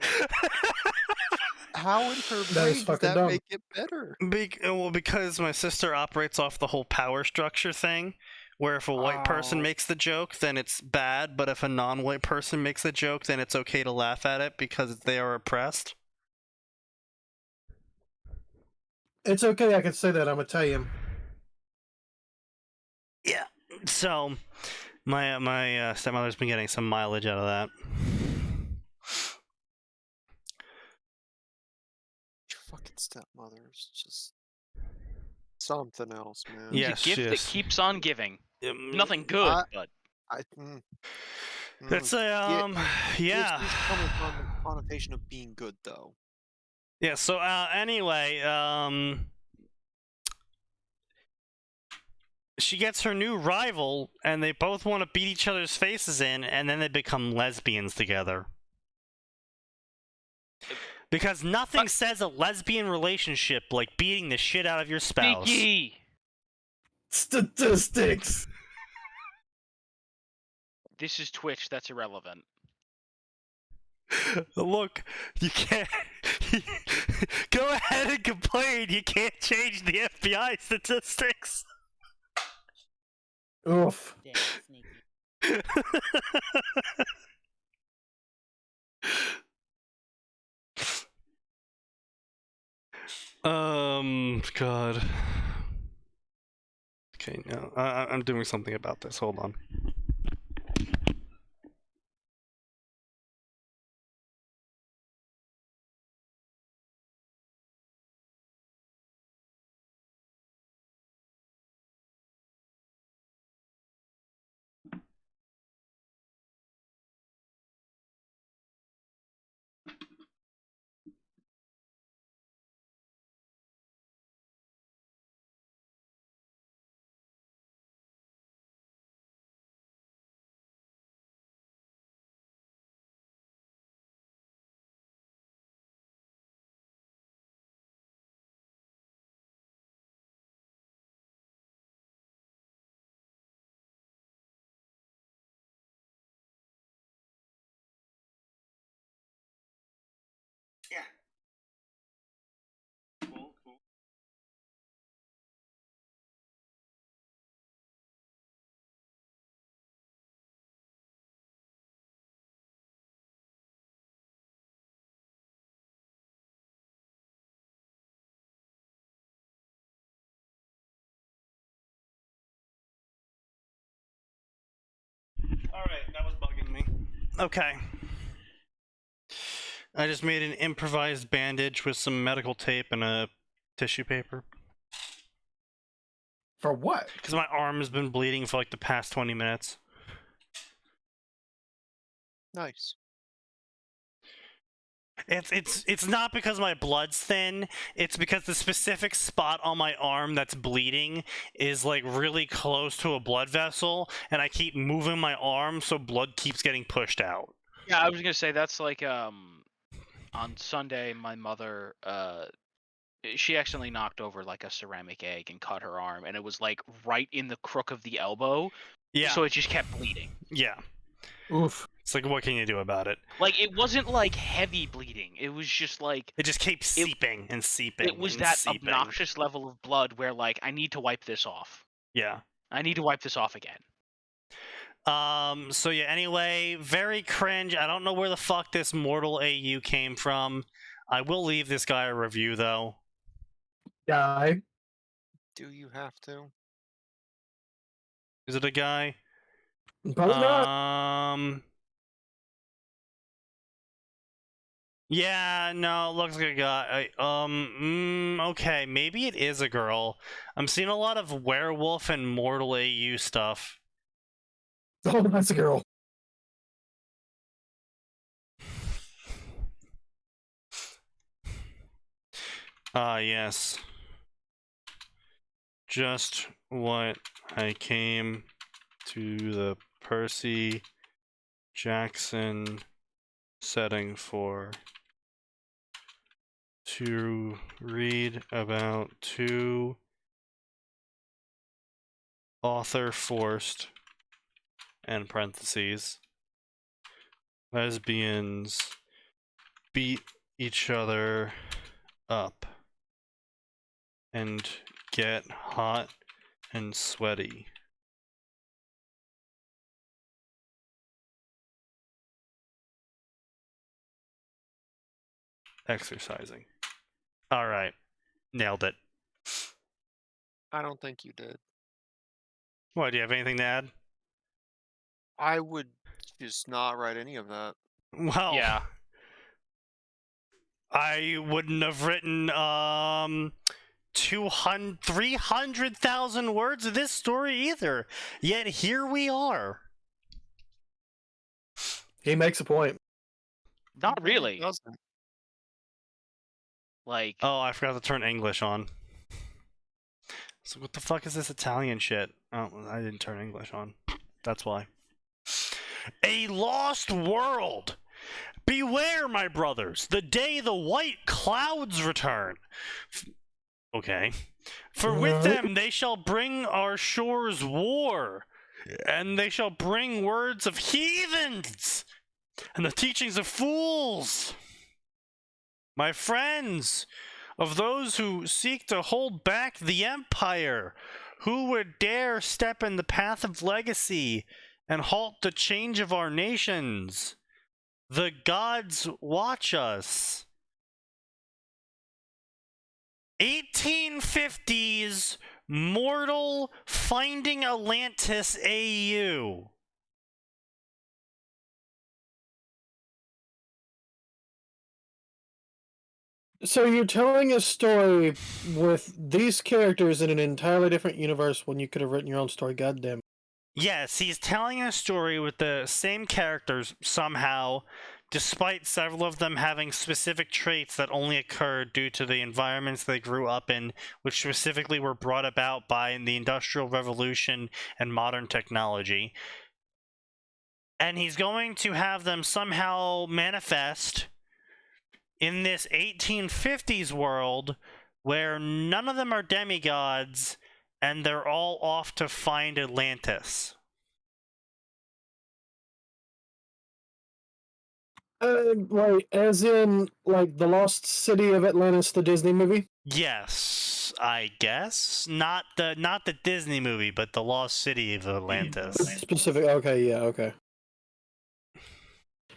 How in her That is brain does fucking that dumb. make it better? Well, because my sister operates off the whole power structure thing, where if a white person Oh. makes the joke, then it's bad, but if a non-white person makes the joke, then it's okay to laugh at it because they are oppressed. It's okay, I can say that, I'm Italian. Yeah. So, my stepmother's been getting some mileage out of that. Your fucking stepmother is just something else, man. Yeah. It's a gift that Yes. keeps on giving. Um, Nothing good, but... It's a yeah. It's coming from the connotation of being good, though. Yeah. So anyway, she gets her new rival, and they both want to beat each other's faces in, and then they become lesbians together. Because nothing says a lesbian relationship like beating the shit out of your spouse. Sneaky! Statistics! This is Twitch, that's irrelevant. Look, you can't. Go ahead and complain. You can't change the FBI statistics. Oof. Damn, Sneaky. God. Okay, no, I'm doing something about this. Hold on. Yeah. Cool. Alright, that was bugging me. Okay. I just made an improvised bandage with some medical tape and a tissue paper. For what? Because my arm has been bleeding for like the past 20 minutes. Nice. It's not because my blood's thin, it's because the specific spot on my arm that's bleeding is like really close to a blood vessel, and I keep moving my arm so blood keeps getting pushed out. Yeah, I was gonna say, that's like, on Sunday, my mother, she accidentally knocked over like a ceramic egg and cut her arm, and it was like right in the crook of the elbow. Yeah. So it just kept bleeding. Yeah. Oof. It's like, what can you do about it? Like, it wasn't like heavy bleeding. It was just like It just keeps seeping and seeping. it was and that seeping. obnoxious level of blood where like I need to wipe this off. Yeah. I need to wipe this off again. So yeah, anyway, very cringe. I don't know where the fuck this mortal AU came from. I will leave this guy a review though. Guy. Do you have to? Is it a guy? Probably not. Yeah, no, looks like a guy. Okay, maybe it is a girl. I'm seeing a lot of werewolf and mortal AU stuff. Oh, that's a girl. Yes. Just what I came to the Percy Jackson setting for. To read about two author forced and parentheses lesbians beat each other up and get hot and sweaty. Exercising. All right. Nailed it. I don't think you did. What, do you have anything to add? I would just not write any of that. Well, Yeah. I wouldn't have written 300,000 words of this story either. Yet here we are. He makes a point. Not really. Doesn't. Like Oh, I forgot to turn English on. So what the fuck is this Italian shit? Oh, I didn't turn English on. That's why. A lost world. Beware, my brothers, the day the white clouds return. Okay. For with them they shall bring our shores war, and they shall bring words of heathens, and the teachings of fools. My friends, of those who seek to hold back the empire, who would dare step in the path of legacy and halt the change of our nations? The gods watch us. 1850s Mortal Finding Atlantis AU. So you're telling a story with these characters in an entirely different universe when you could have written your own story. Goddamn. Yes, he's telling a story with the same characters somehow, despite several of them having specific traits that only occurred due to the environments they grew up in, which specifically were brought about by the Industrial Revolution and modern technology. And he's going to have them somehow manifest in this 1850s world where none of them are demigods and they're all off to find Atlantis. Like, as in, like, the Lost City of Atlantis, the Disney movie? Yes, I guess. Not the Disney movie, but the Lost City of Atlantis. Specific. Okay, yeah, okay.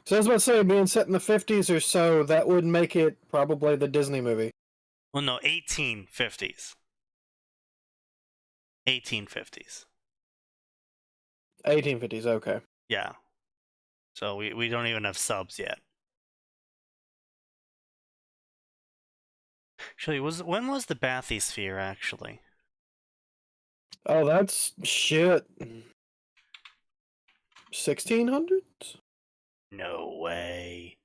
So I was about to say, being set in the 50s or so, that would make it probably the Disney movie. Well, no, 1850s. 1850s. 1850s, okay. Yeah. So we don't even have subs yet. Actually, when was the bathysphere, actually? Oh, that's shit. 1600s? No way.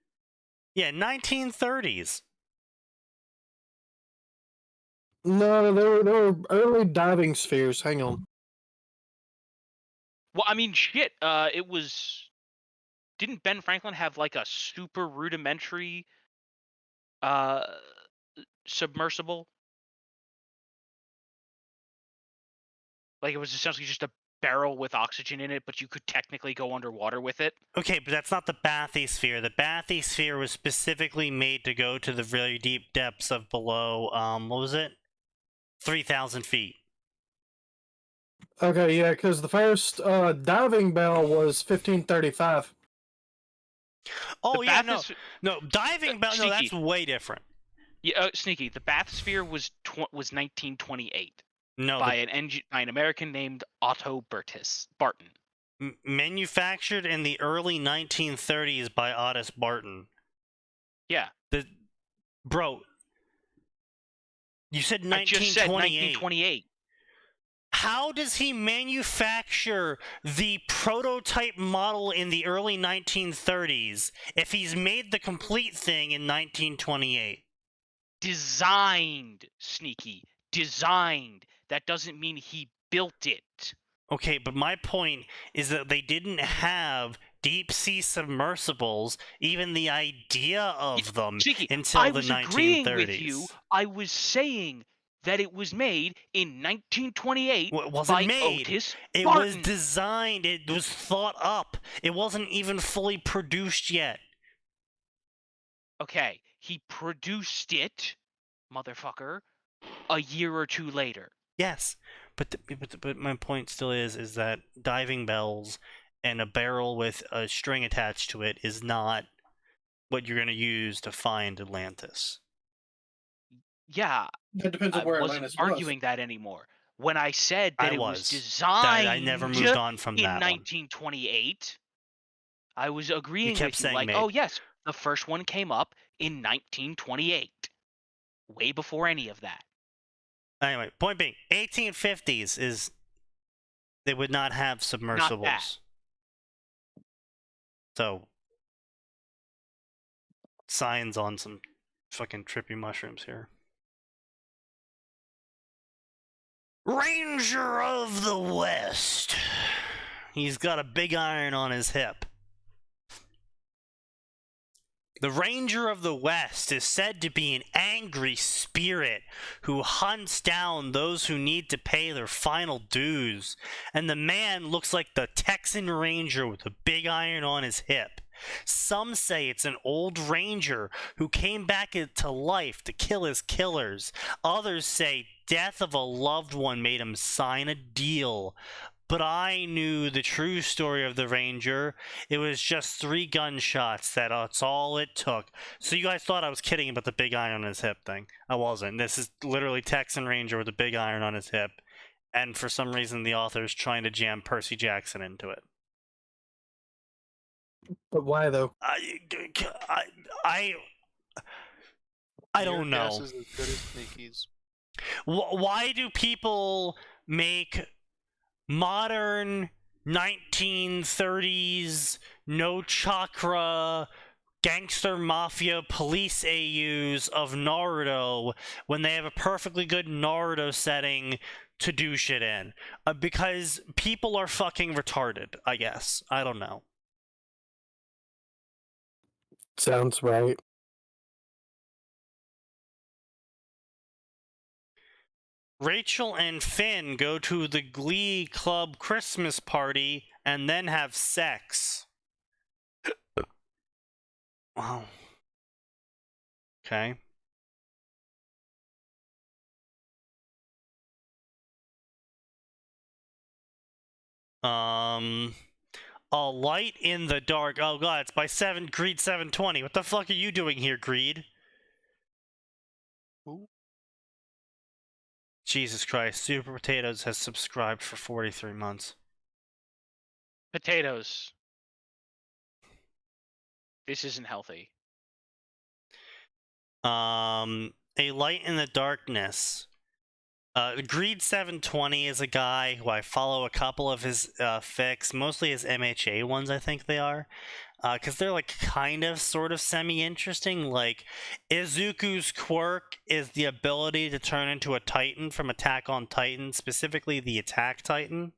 Yeah, 1930s. No, they were early diving spheres. Hang on. well, I mean shit, it was didn't Ben Franklin have like a super rudimentary submersible? Like it was essentially just a barrel with oxygen in it, but you could technically go underwater with it. Okay, but that's not the bathysphere. The bathysphere was specifically made to go to the very deep depths of below, what was it? 3,000 feet. Okay, yeah, because the first diving bell was 1535. Oh, The yeah, bathys- no, diving bell, no, that's Sneaky. way different. Yeah, Sneaky. The bathysphere was 1928 No, by an American named Otto Barton. manufactured in the early 1930s by Otis Barton. Yeah. Bro, you said 1928. I just said 1928. How does he manufacture the prototype model in the early 1930s if he's made the complete thing in 1928? Designed, Sneaky. Designed. That doesn't mean he built it. Okay, but my point is that they didn't have deep sea submersibles, even the idea of them, Sneaky, until I the was 1930s. agreeing with you. I was saying that it was made in 1928 Well, it wasn't by made. Otis It Barton. was designed. It was thought up. It wasn't even fully produced yet. Okay, he produced it, motherfucker, a year or two later. Yes, but my point still is that diving bells and a barrel with a string attached to it is not what you're going to use to find Atlantis. Yeah, That depends on I where wasn't Atlantis arguing that anymore. When I said that it was That designed I never moved on from in that one. 1928, I was agreeing kept with you. saying Like, made. oh yes, the first one came up in 1928, way before any of that. Anyway, point being, 1850s is they would not have submersibles. So, signs on some fucking trippy mushrooms here. Ranger of the West. He's got a big iron on his hip. The Ranger of the West is said to be an angry spirit who hunts down those who need to pay their final dues. And the man looks like the Texan Ranger with a big iron on his hip. Some say it's an old ranger who came back into life to kill his killers. Others say death of a loved one made him sign a deal. But I knew the true story of the Ranger. It was just 3 gunshots. That's all it took. So you guys thought I was kidding about the big iron on his hip thing. I wasn't. This is literally Texan Ranger with a big iron on his hip. And for some reason, the author's trying to jam Percy Jackson into it. But why though? I don't Your guess know. is as good as Sneaky's. Why do people make modern 1930s no chakra gangster mafia police AUs of Naruto when they have a perfectly good Naruto setting to do shit in? Because people are fucking retarded, I guess. I don't know. Sounds right. Rachel and Finn go to the Glee Club Christmas party and then have sex. Wow. Okay. A light in the dark. Oh god, it's by Greed 720. What the fuck are you doing here, Greed? Who? Jesus Christ, Super Potatoes has subscribed for 43 months. Potatoes. This isn't healthy. A light in the darkness. Greed 720 is a guy who I follow a couple of his fics, mostly his MHA ones, I think they are. Because they're like kind of sort of semi-interesting. Like, Izuku's quirk is the ability to turn into a Titan from Attack on Titan, specifically the Attack Titan,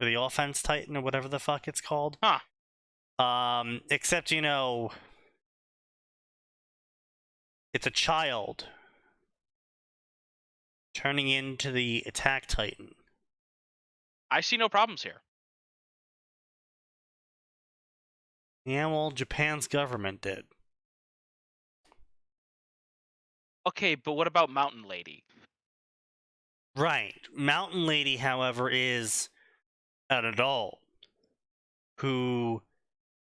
or the Offense Titan, or whatever the fuck it's called. Huh. Except, you know, it's a child turning into the Attack Titan. I see no problems here. Yeah, well, Japan's government did. Okay, but what about Mountain Lady? Right. Mountain Lady, however, is an adult who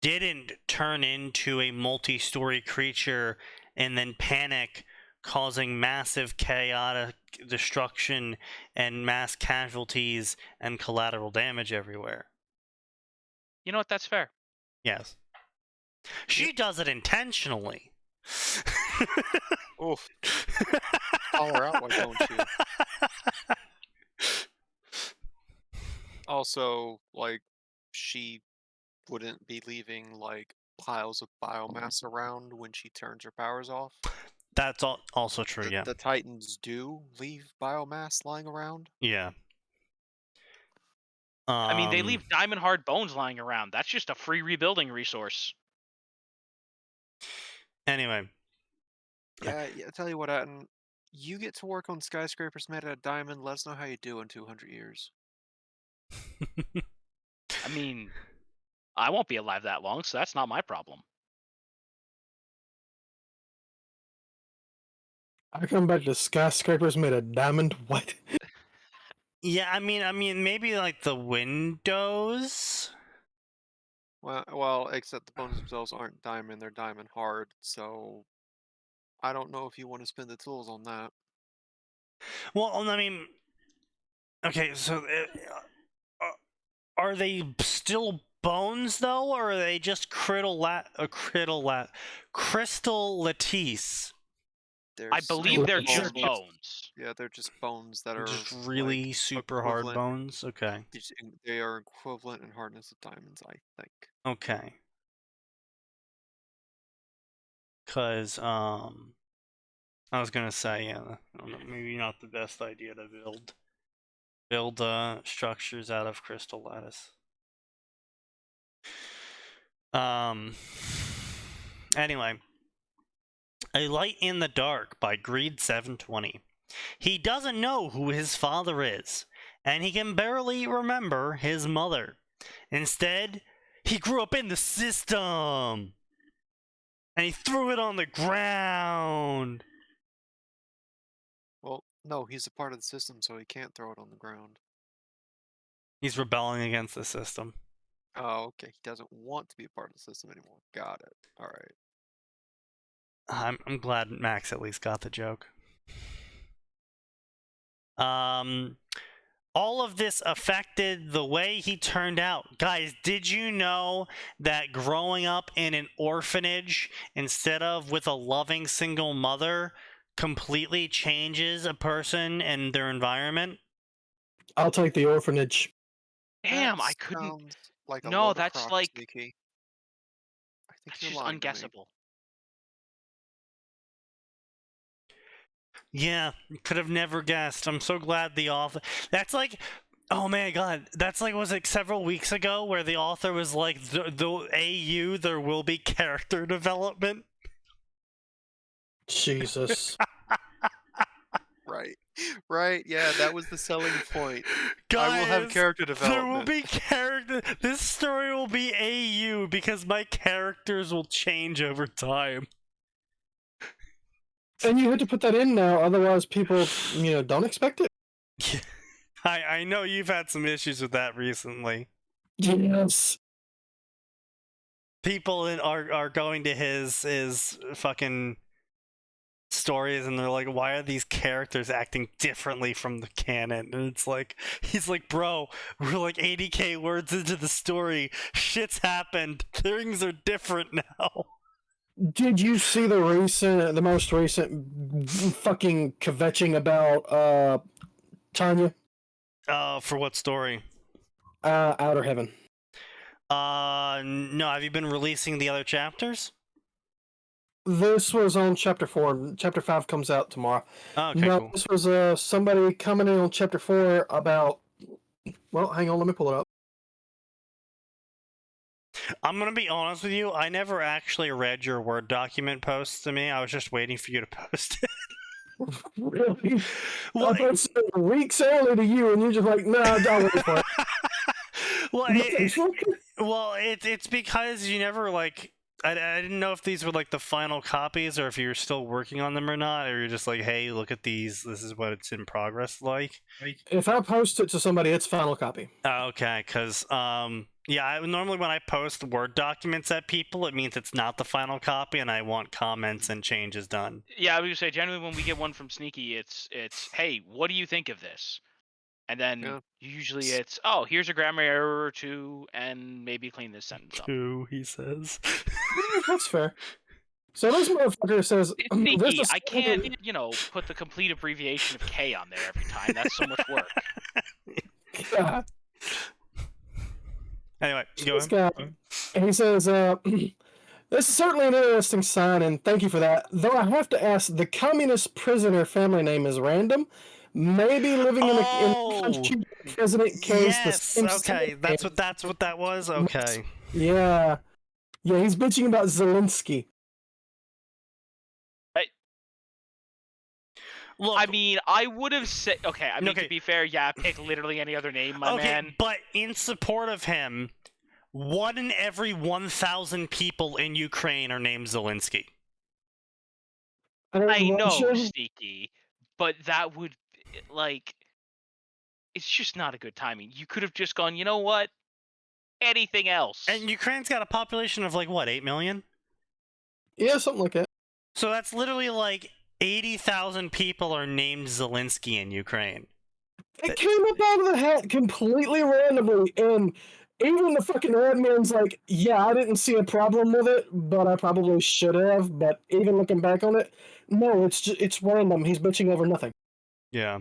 didn't turn into a multi-story creature and then panic, causing massive chaotic destruction and mass casualties and collateral damage everywhere. You know what? That's fair. Yes. She does it intentionally. Oof. Call her out, why don't you? Also, like, she wouldn't be leaving, like, piles of biomass around when she turns her powers off. That's also true, The, yeah. the Titans do leave biomass lying around. Yeah. I mean, they leave diamond hard bones lying around. That's just a free rebuilding resource. Anyway. Yeah, I tell you what, Atin, you get to work on skyscrapers made out of diamond. Let us know how you do in 200 years. I mean, I won't be alive that long, so that's not my problem. I come back to skyscrapers made of diamond. What? Yeah, I mean, maybe like the windows. Well, except the bones themselves aren't diamond; they're diamond hard. So, I don't know if you want to spend the tools on that. Well, I mean, okay, so are they still bones though, or are they just crystal lattice? I believe they're so just bones. bones. Yeah, they're just bones that are Just really like, super hard equivalent. bones. Okay. They are equivalent in hardness of diamonds, I think. Okay. Cause I was gonna say, yeah, I don't know, maybe not the best idea to build structures out of crystal lattice. Anyway, A Light in the Dark by Greed 720. He doesn't know who his father is, and he can barely remember his mother. Instead, he grew up in the system, and he threw it on the ground. Well, no, he's a part of the system, so he can't throw it on the ground. He's rebelling against the system. Oh, okay. He doesn't want to be a part of the system anymore. Got it. All right. I'm glad Max at least got the joke. All of this affected the way he turned out. Guys, did you know that growing up in an orphanage instead of with a loving single mother completely changes a person and their environment? I'll take the orphanage. Damn, That I couldn't. sounds like a No, load of that's crock, like Sneaky. I think that's you're just lying to me. unguessable. Yeah, could have never guessed. I'm so glad the author. That's like, oh my god, that's like, was it several weeks ago where the author was like, the AU, there will be character development? Jesus. Right. Right. Yeah, that was the selling point. Guys, I will have character there will development. be character. This story will be AU because my characters will change over time. And you had to put that in now, otherwise people, don't expect it. I know you've had some issues with that recently. Yes. People are going to his fucking stories and they're like, why are these characters acting differently from the canon? And it's like, he's like, bro, we're like 80k words into the story, shit's happened, things are different now. Did you see the most recent fucking kvetching about Tanya? For what story? Outer Heaven. No, have you been releasing the other chapters? This was on chapter 4. Chapter 5 comes out tomorrow. Oh, okay, no, cool. this was somebody commenting on chapter 4 about. Well, hang on, let me pull it up. I'm gonna be honest with you, I never actually read your Word document posts to me. I was just waiting for you to post it. Really? Well, I thought it said weeks early to you, and you're just like, nah, I'll wait for it. well, No, it's because you never like. I didn't know if these were like the final copies or if you're still working on them or not, or you're just like, hey, look at these. This is what it's in progress like. if I post it to somebody, it's final copy. Okay, because yeah, normally when I post Word documents at people, it means it's not the final copy, and I want comments and changes done. Yeah, I was gonna say generally when we get one from Sneaky, it's hey, what do you think of this? And then Yeah. usually it's here's a grammar error or two, and maybe clean this sentence up. Two, he says. That's fair. So this motherfucker says, It's this Sneaky. is I can't put the complete abbreviation of K on there every time. That's so much work. God. Anyway, go This ahead. guy, and he says, this is certainly an interesting sign, and thank you for that. Though I have to ask, the communist prisoner family name is random. Maybe living in a country where President carries the Yes. same Okay, name. that's what that was. Okay. Yeah. Yeah, he's bitching about Zelensky. Look, I mean, I would have said okay. I mean, Okay. to be fair, yeah, pick literally any other name, my okay, man. but in support of him, 1 in every 1,000 people in Ukraine are named Zelensky. I know, Russia- Sneaky, but that would like it's just not a good timing. You could have just gone, you know what? Anything else. And Ukraine's got a population of like what, 8 million? Yeah, something like that. So that's literally like 80,000 people are named Zelensky in Ukraine. It came up out of the hat completely randomly, and even the fucking admin's like, yeah, I didn't see a problem with it, but I probably should have. But even looking back on it, no, it's random. He's bitching over nothing. Yeah.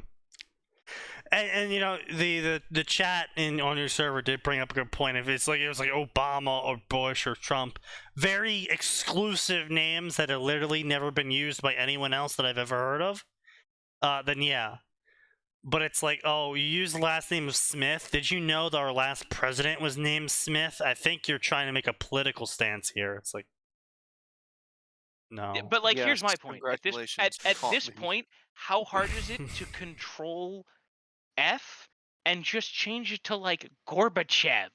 And you know, the chat on your server did bring up a good point. If it was like Obama or Bush or Trump, very exclusive names that have literally never been used by anyone else that I've ever heard of, then yeah. But it's like, oh, you use the last name of Smith. Did you know that our last president was named Smith? I think you're trying to make a political stance here. It's like, no. But like, here's Yes, my point. At this congratulations, this caught me. point, how hard is it to control F and just change it to like Gorbachev?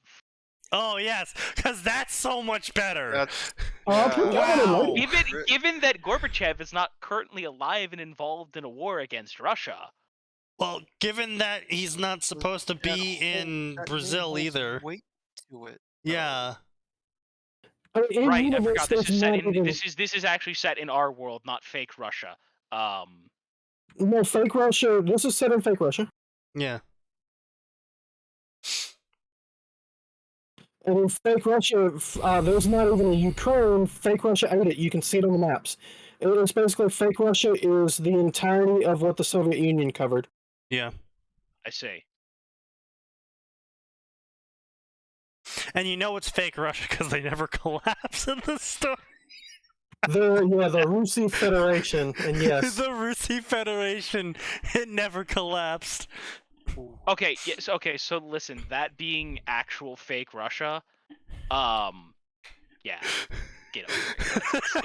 Oh yes, because that's so much better. That's I'll put that one in Wow. later. Given that Gorbachev is not currently alive and involved in a war against Russia. Well, given that he's not supposed to that be whole- in that Brazil name holds either. weight to it. Yeah. I mean, in Right, I universe, forgot this there's is set not in even- this is actually set in our world, not fake Russia. No, fake Russia. This is set in fake Russia. Yeah. And in fake Russia, there's not even a Ukraine. Fake Russia ate it. You can see it on the maps. It's basically fake Russia is the entirety of what the Soviet Union covered. Yeah. I see. And you know it's fake Russia because they never collapse in the story. The Rusi Federation, and yes, The Rusi Federation, it never collapsed. Okay, yes, okay, so listen, that being actual fake Russia, yeah, get over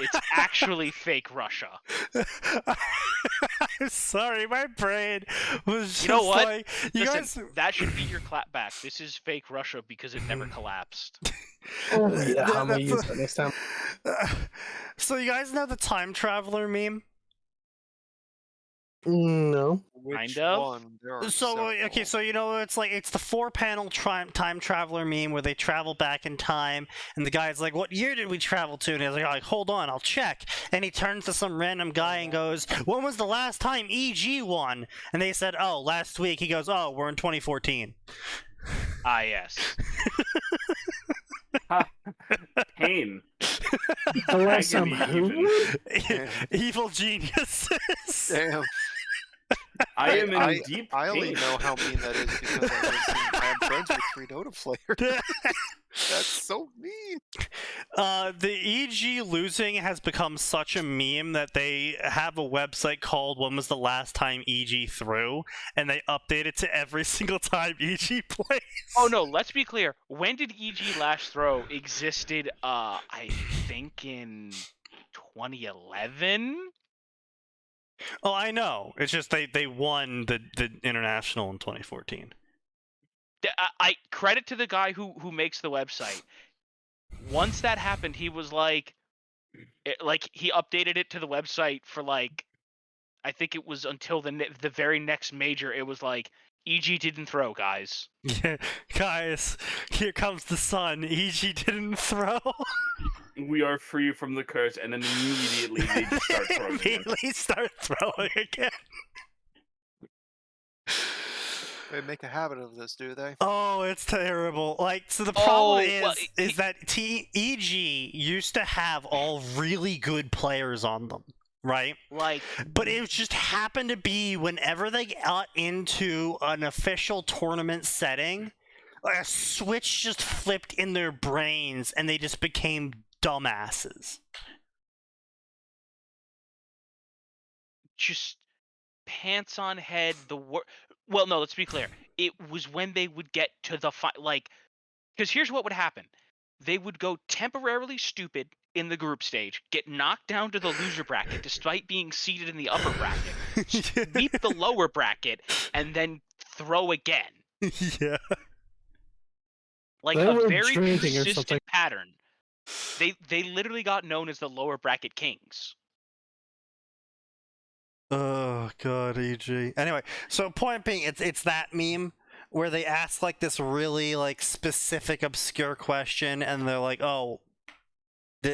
it. It's actually fake Russia. I'm sorry, my brain was just You know what? like, you Listen, guys. that should be your clapback. This is fake Russia because it never collapsed. oh, yeah, I'm gonna That's use that next time. So you guys know the time traveler meme? No. Which Kind of. one? There are So okay, several. so you know it's the 4-panel time traveler meme where they travel back in time, and the guy's like, "What year did we travel to?" And he's like, "Hold on, I'll check." And he turns to some random guy and goes, "When was the last time EG won?" And they said, "Oh, last week." He goes, "Oh, we're in 2014." Ah, yes. Pain. The last time Agony, who? Evil geniuses. Damn. I am in I- deep I only pain. know how mean that is because I am friends with 3 Dota players. That's so mean. The EG losing has become such a meme that they have a website called "When was the last time EG threw?" and they update it to every single time EG plays. Oh no, let's be clear. When did EG Last Throw existed? I think in 2011. Oh, I know. It's just they won the international in 2014. I credit to the guy who makes the website. Once that happened, he was like he updated it to the website for like, I think it was until the very next major. It was like, EG didn't throw, guys. Yeah, guys, here comes the sun. EG didn't throw. We are free from the curse, and then immediately they just start throwing again. Immediately start throwing again. They make a habit of this, do they? Oh, it's terrible. Like, so the problem well, is that EG used to have all really good players on them, right? Like, But it just happened to be whenever they got into an official tournament setting, a switch just flipped in their brains and they just became dumbasses. just pants on head. Well, no, let's be clear. It was when they would get to the because here's what would happen. They would go temporarily stupid in the group stage, get knocked down to the loser bracket despite being seated in the upper bracket, sweep the lower bracket, and then throw again. Yeah. Like They a were very drinking or something. consistent pattern. They literally got known as the lower bracket kings. Oh god, EG. Anyway, so point being, it's that meme where they ask like this really like specific obscure question and they're like, oh,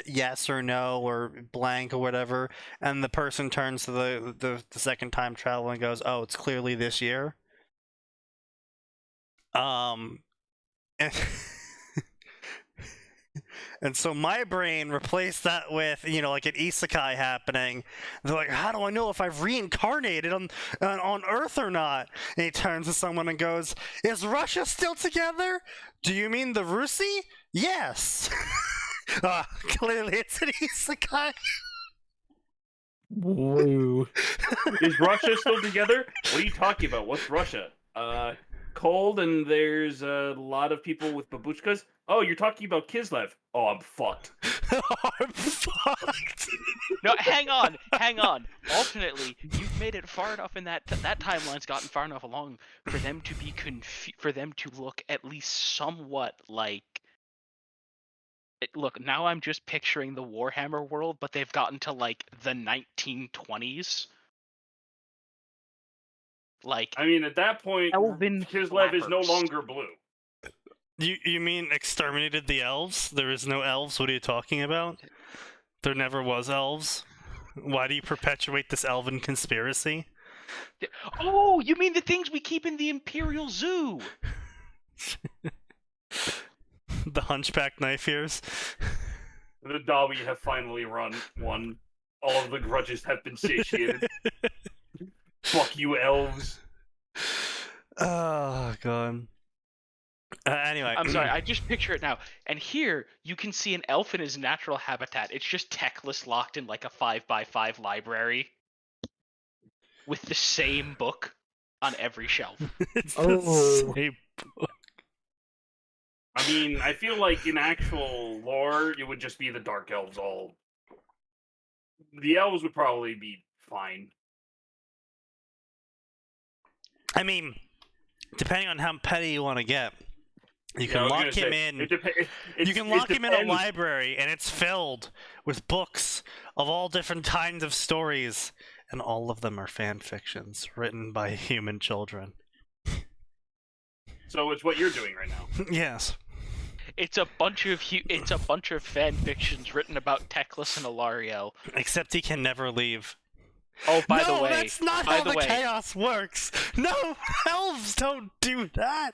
yes or no or blank or whatever, and the person turns to the second time travel and goes, oh, it's clearly this year. And, and so my brain replaced that with, like an isekai happening. They're like, how do I know if I've reincarnated on Earth or not? And he turns to someone and goes, is Russia still together? Do you mean the Russi? Yes. Clearly it's an isekai. Woo. Is Russia still together? What are you talking about? What's Russia? Cold, and there's a lot of people with babushkas. Oh, you're talking about Kislev. Oh, I'm fucked. I'm fucked. No, hang on. Alternately, you've made it far enough in that timeline's gotten far enough along for them to be for them to look at least somewhat like. Look, now I'm just picturing the Warhammer world, but they've gotten to like the 1920s. Like, I mean, at that point, Elven Kislev is no flappers. longer blue. You mean exterminated the elves? There is no elves? What are you talking about? There never was elves? Why do you perpetuate this elven conspiracy? Oh, you mean the things we keep in the Imperial Zoo? The hunchback knife ears? The Dawi have finally won. All of the grudges have been satiated. Fuck you, elves. Oh, God. Anyway. I'm sorry, I just picture it now. And here, you can see an elf in his natural habitat. It's just Teclis locked in like a 5x5 library with the same book on every shelf. It's Oh. the same book. I mean, I feel like in actual lore, it would just be the Dark Elves all. The elves would probably be fine. I mean, depending on how petty you want to get, you can lock him in. You can lock him in a library, and it's filled with books of all different kinds of stories, and all of them are fan fictions written by human children. So it's what you're doing right now. Yes. It's a bunch of fan fictions written about Teclis and Ilariel. Except he can never leave. Oh, by no, the way, that's not how the chaos works. No, elves don't do that.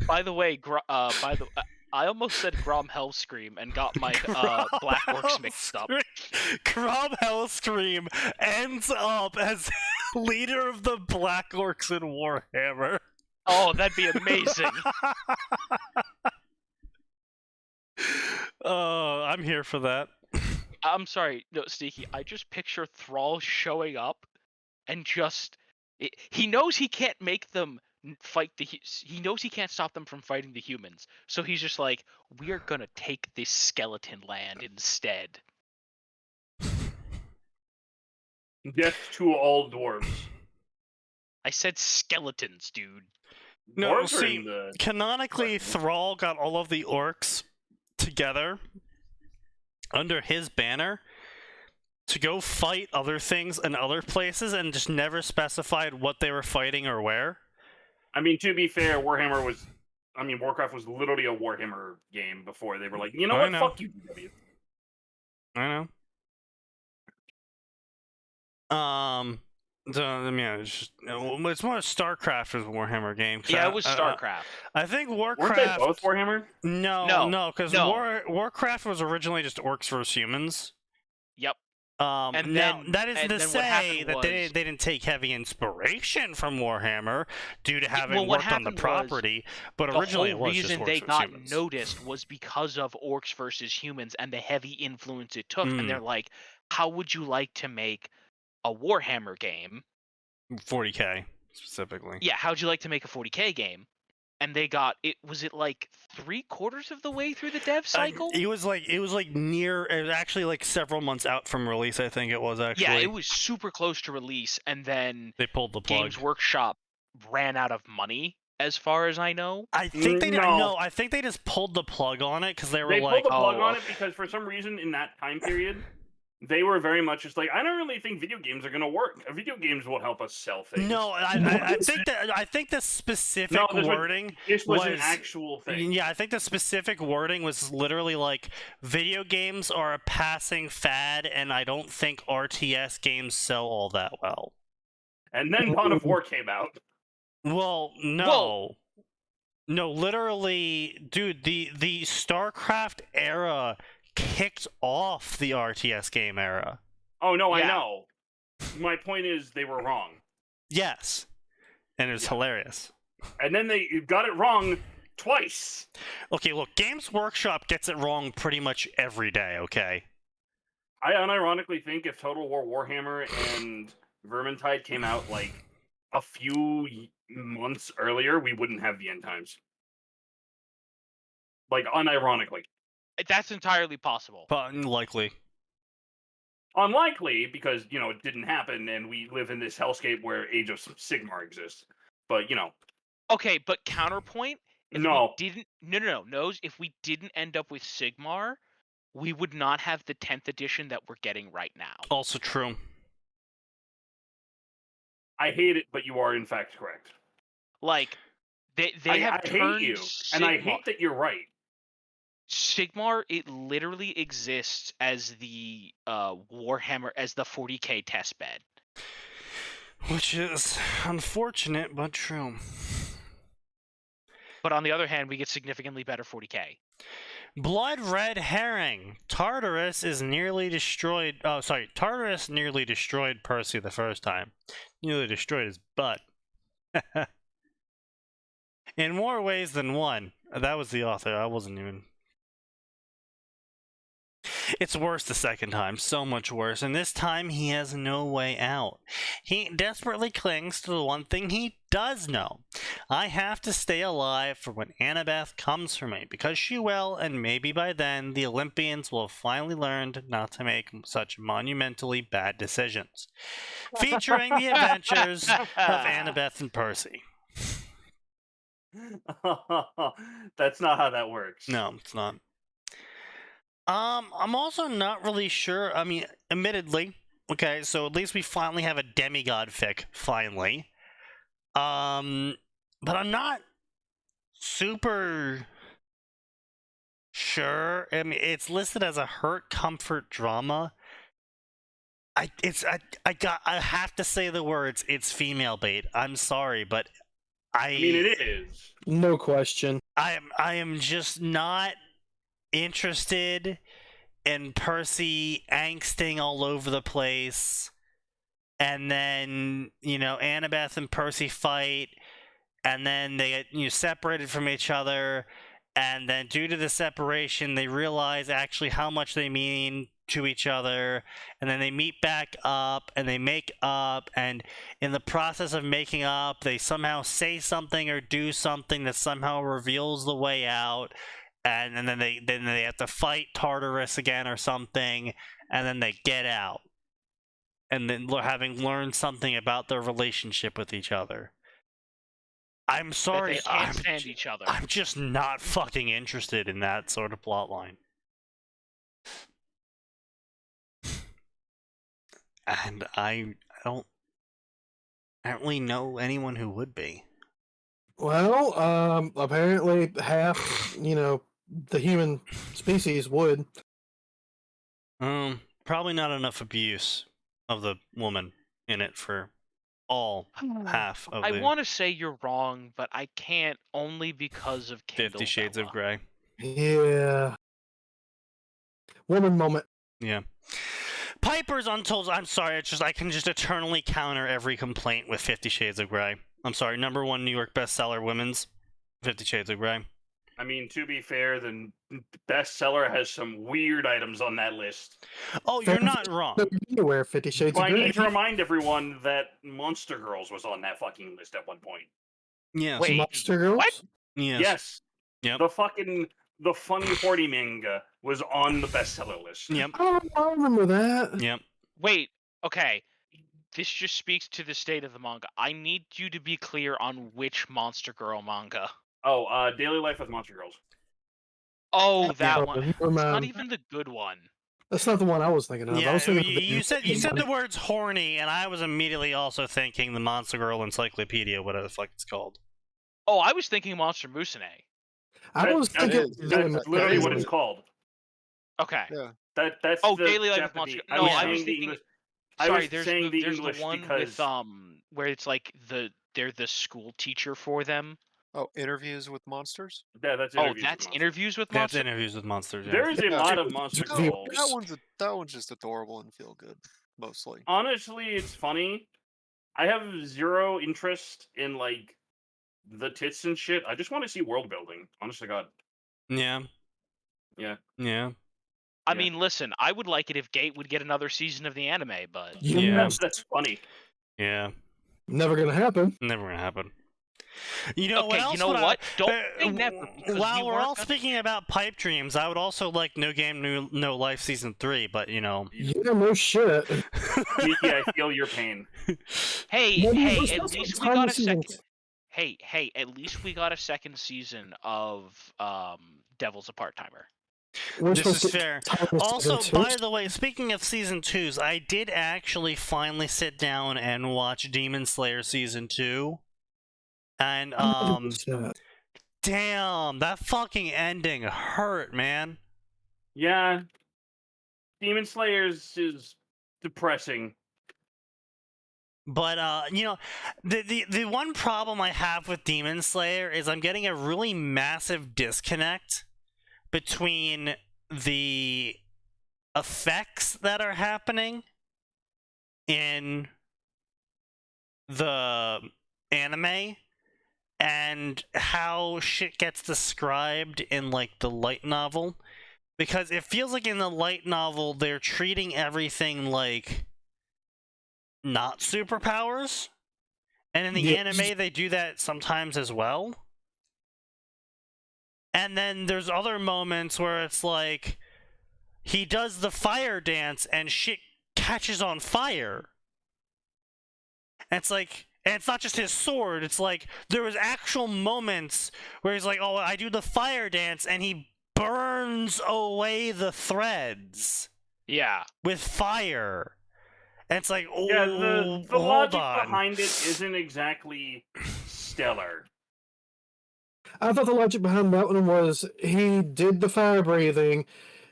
By the way, I almost said Grom Hellscream and got my Black Orcs mixed up. Grom Hellscream ends up as leader of the Black Orcs in Warhammer. Oh, that'd be amazing. Oh, I'm here for that. I'm sorry, no, Sneaky. I just picture Thrall showing up and he knows he can't make them fight he knows he can't stop them from fighting the humans. So he's just like, we're gonna take this skeleton land instead. Death to all dwarves. I said skeletons, dude. No, Dwarves are see, in the canonically, question. Thrall got all of the orcs together under his banner to go fight other things in other places and just never specified what they were fighting or where. I mean, to be fair, Warcraft was literally a Warhammer game before they were like, you know I what, know. fuck you, DW. I know. It's more StarCraft as a Warhammer game. Yeah, it was StarCraft. I think Weren't Warcraft. they both Warhammer? No, because no. Warcraft was originally just orcs versus humans. Yep. And now that isn't to then what say happened that was- they didn't take heavy inspiration from Warhammer due to having well, what worked on the happened was, property, but The originally it whole was just reason orcs they versus got humans. noticed was because of orcs versus humans and the heavy influence it took. Mm. And they're like, how would you like to make a Warhammer game? 40K specifically. Yeah, how'd you like to make a 40K game? And they got it. Was it like 3/4 of the way through the dev cycle? It was like near. It was actually like several months out from release. I think it was actually. Yeah, it was super close to release, and then They pulled the plug. Games Workshop ran out of money, as far as I know. I think they No. no. I think they just pulled the plug on it because they were They like, pulled the plug oh, on it because for some reason in that time period, they were very much just like, I don't really think video games are going to work. Video games will help us sell things. no. I think the specific wording. This was an was- actual thing. Yeah, I think the specific wording was literally like, video games are a passing fad, and I don't think RTS games sell all that well. And then Dawn of War came out. Well, no. Whoa. No, literally, dude, the StarCraft era kicked off the RTS game era. Oh, no, I Yeah. know. My point is they were wrong. Yes. And it was hilarious. And then they got it wrong twice. Okay, look, Games Workshop gets it wrong pretty much every day, okay? I unironically think if Total War Warhammer and Vermintide came out like a few months earlier, we wouldn't have the end times. Like, unironically. That's entirely possible. But likely. Unlikely, because, it didn't happen, and we live in this hellscape where Age of Sigmar exists. But, Okay, but counterpoint. If No. we didn't. No. If we didn't end up with Sigmar, we would not have the 10th edition that we're getting right now. Also true. I hate it, but you are in fact correct. Like, they I have hate turned you, Sigmar, and I hate that you're right. Sigmar, it literally exists as the Warhammer, as the 40K test bed. Which is unfortunate, but true. But on the other hand, we get significantly better 40K. Blood Red Herring. Tartarus nearly destroyed Percy the first time. Nearly destroyed his butt. In more ways than one. That was the author. I wasn't even... It's worse the second time, so much worse, and this time he has no way out. He desperately clings to the one thing he does know. I have to stay alive for when Annabeth comes for me, because she will, and maybe by then the Olympians will have finally learned not to make such monumentally bad decisions. Featuring the adventures of Annabeth and Percy. That's not how that works. No, it's not. I'm also not really sure. I mean, admittedly, okay, so at least we finally have a demigod fic, finally. But I'm not super sure. I mean, it's listed as a hurt comfort drama. I have to say the words. It's female bait. I'm sorry, but I mean, it is. No question. I am just not interested in Percy angsting all over the place, and then Annabeth and Percy fight, and then they get separated from each other, and then due to the separation they realize actually how much they mean to each other, and then they meet back up and they make up, and in the process of making up they somehow say something or do something that somehow reveals the way out, and then they have to fight Tartarus again or something, and then they get out. and then having learned something about their relationship with each other. I'm That sorry, they can't stand each other. I'm just not fucking interested in that sort of plotline. And I don't really know anyone who would be. Well, apparently half, the human species would. Probably not enough abuse of the woman in it for all half of I the want to say you're wrong, but I can't only because of 50 Shades of Candlebella. Grey. Yeah. Woman moment. Yeah. Piper's Untold. I'm sorry, I can just eternally counter every complaint with 50 Shades of Grey. I'm sorry, #1 New York bestseller, women's 50 Shades of Grey. I mean, to be fair, the bestseller has some weird items on that list. Oh, you're not wrong. Anywhere 50 Shades of I Grey. need to remind everyone that Monster Girls was on that fucking list at one point. Yes. Wait, Monster Girls? what? Yes. Yes. Yep. The funny Horty manga was on the bestseller list. Yep. Oh, I remember that. Yep. Wait, okay. This just speaks to the state of the manga. I need you to be clear on which Monster Girl manga. Oh, Daily Life with Monster Girls. Oh, that Yeah. one. Never It's not mind. even the good one. That's not the one I was thinking of. I Yeah, was thinking of you said the words horny, and I was immediately also thinking the Monster Girl Encyclopedia, whatever the fuck it's called. Oh, I was thinking Monster Musune. I was That thinking is- That's literally what it's called. Okay. Yeah. That's Oh, the Daily Life with Japanese. Monster. No, was I was saying the thinking. English. I Sorry, was there's saying the there's English the one because with where it's like they're the school teacher for them. Oh, interviews with monsters. yeah, that's Oh, interviews with that's monsters. interviews with That's Monster. Interviews with Monsters. Yeah. There is a Yeah, lot dude, of Monster that- Girls. That one's just adorable and feel good, mostly. Honestly, it's funny. I have zero interest in like the tits and shit. I just want to see world building. Honest to God. Yeah. Yeah. Yeah. I Yeah. mean, listen, I would like it if Gate would get another season of the anime, but Yeah. That's funny. Yeah. Never gonna happen. Never gonna happen. You know what okay, else? you know would what? I, Don't say never. Because while we we're all weren't gonna- speaking about pipe dreams, I would also like No Game, No Life Season 3, but you know. Yeah, no shit. Sneaky, I feel your pain. Hey, Maybe hey, we're at supposed to least we time got the a second. seasons. Hey, at least we got a second season of Devil's a Part-Timer. We're This supposed is to fair. time the Also, season by too. the way, speaking of Season 2s, I did actually finally sit down and watch Demon Slayer Season 2. And, damn, that fucking ending hurt, man. Yeah. Demon Slayers is depressing. But you know, the one problem I have with Demon Slayer is I'm getting a really massive disconnect between the effects that are happening in the anime and how shit gets described in like the light novel, because it feels like in the light novel they're treating everything like not superpowers, and in the Yeah. anime they do that sometimes as well. And then there's other moments where it's like he does the fire dance and shit catches on fire. And it's like, and it's not just his sword, it's like there was actual moments where he's like, oh, I do the fire dance, and he burns away the threads Yeah. with fire. And it's like, oh, Yeah, the hold logic on. behind it isn't exactly stellar. I thought the logic behind that one was he did the fire breathing,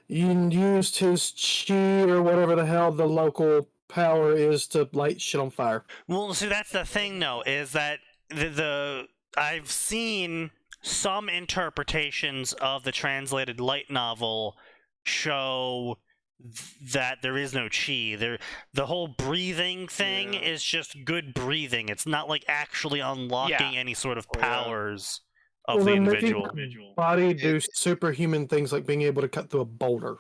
used his chi or whatever the hell the local power is to light shit on fire. Well, see, that's the thing, though, is that the I've seen some interpretations of the translated light novel show that there is no chi. The whole breathing thing Yeah. is just good breathing. It's not like actually unlocking any sort of Oh, yeah. powers of Well, the they're making individual. body do superhuman things like being able to cut through a boulder.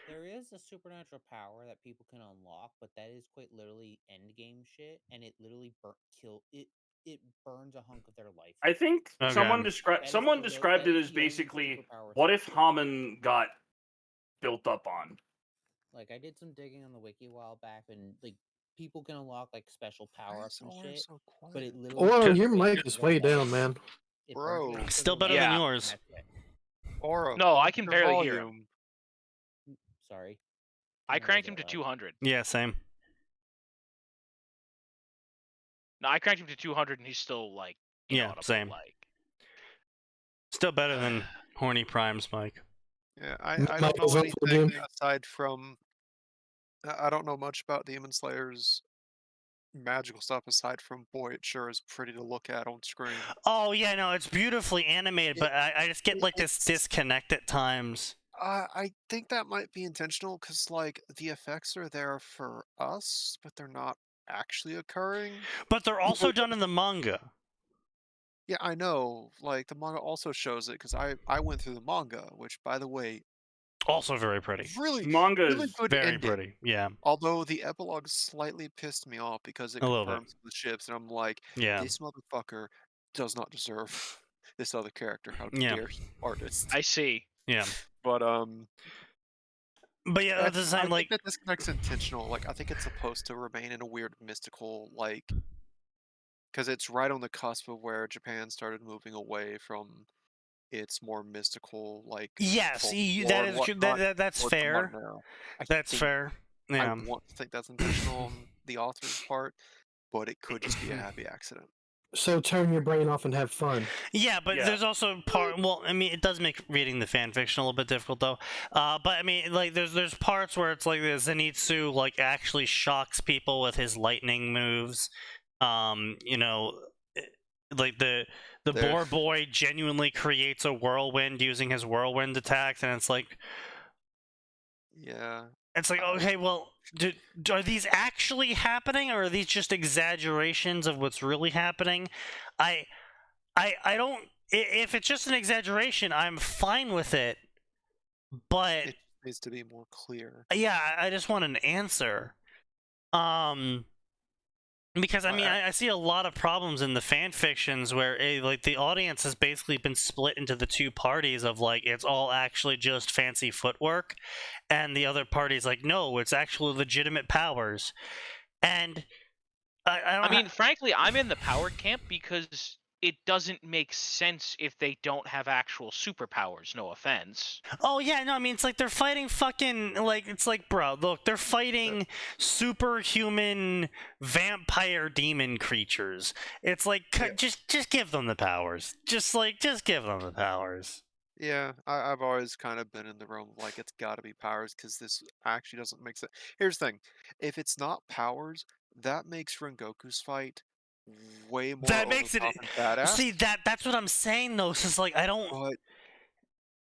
There is a supernatural power that people can unlock, but that is quite literally endgame shit, and it literally it burns a hunk of their life. I think Okay. someone That is described that it is as the only basically, superpower what if thing. Haman got built up on? Like, I did some digging on the wiki a while back, and like people can unlock like special Why power is ups and Oro shit, so quiet? but it literally. Oro, burns your away mic because is of way their down, life. man. It Bro. burns away because of Still their better life, than Yeah. and yours. that's it. Aura, No, I bump can your barely hear him. volume. Sorry. I Didn't cranked him realize to that loud. 200. Yeah, same. No, I cranked him to 200, and he's still like Yeah, inaudible. same. Like, Still better than Horny Primes, Mike. Yeah, I Mike don't is know up for the anything game. aside from I don't know much about Demon Slayer's magical stuff aside from boy, it sure is pretty to look at on screen. Oh yeah, no, it's beautifully animated, but I just get like this It's disconnect at times. I think that might be intentional because like the effects are there for us, but they're not actually occurring. But they're also done in the manga. Yeah, I know. Like the manga also shows it because I went through the manga, which by the way, Also very pretty. really Manga really is good Very ending. pretty. Yeah. Although the epilogue slightly pissed me off because it A little bit. confirms the ships, and I'm like, Yeah. this motherfucker does not deserve this other character. How Yeah. dare you, artist? I see. Yeah. But But yeah, I, at the I same think like that disconnect's intentional. Like I think it's supposed to remain in a weird mystical like, because it's right on the cusp of where Japan started moving away from its more mystical like yes, folklore that and is true. whatnot That's towards the fair. modern era. I That's think fair. I Yeah. want to think that's intentional on the author's part, but it could just be a happy accident. So turn your brain off and have fun. Yeah, but Yeah. there's also part. Well, I mean, it does make reading the fan fiction a little bit difficult, though. But I mean, like, there's parts where it's like the Zenitsu like actually shocks people with his lightning moves. You know, like the There- Boar Boy genuinely creates a whirlwind using his whirlwind attacks, and it's like Yeah, okay, well, are these actually happening, or are these just exaggerations of what's really happening? I don't. If it's just an exaggeration, I'm fine with it. But it needs to be more clear. yeah, I just want an answer. Because I mean, I see a lot of problems in the fan fictions where like the audience has basically been split into the two parties of like it's all actually just fancy footwork, and the other party's like no, it's actually legitimate powers. And I mean, frankly, I'm in the power camp because it doesn't make sense if they don't have actual superpowers. No offense. oh yeah, no, I mean it's like they're fighting fucking like it's like bro, look, they're fighting superhuman vampire demon creatures. It's like just give them the powers. Just give them the powers. Yeah, I've always kind of been in the realm of like it's got to be powers because this actually doesn't make sense. Here's the thing: if it's not powers, that makes Rengoku's fight way more That over makes the it top and badass. see that's what I'm saying though. It's just like I don't. But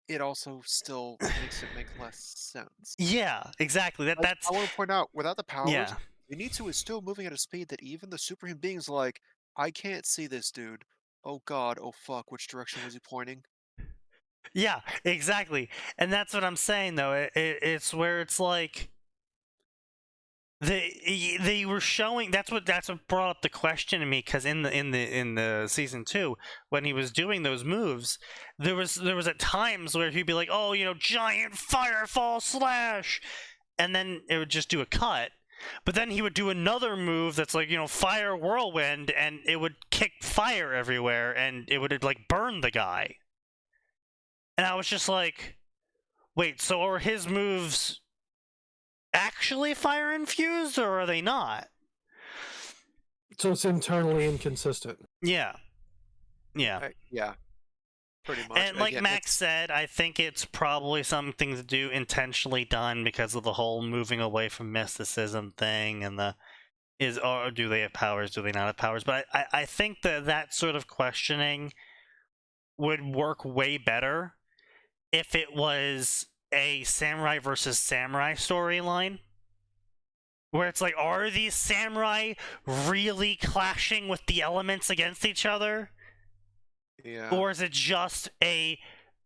it also still makes it make less sense. Yeah, exactly. Like, That's I want to point out, without the powers, yeah. Zenitsu is still moving at a speed that even the superhuman beings like, I can't see this dude. Oh god, oh fuck, which direction was he pointing? Yeah, exactly. And that's what I'm saying though. It's where it's like they were showing that's what brought up the question to me because in the season 2 when he was doing those moves there was at times where he'd be like, oh, you know, giant firefall slash, and then it would just do a cut. But then he would do another move that's like, you know, fire whirlwind, and it would kick fire everywhere, and it would like burn the guy. And I was just like, wait, so are his moves actually fire infused, or are they not? So it's internally inconsistent. Yeah. Yeah. Pretty much. And like Again, Max said, I think it's probably something to do intentionally done because of the whole moving away from mysticism thing and or do they have powers, do they not have powers? But I think that sort of questioning would work way better if it was a samurai versus samurai storyline. Where it's like, are these samurai really clashing with the elements against each other? Yeah. Or is it just a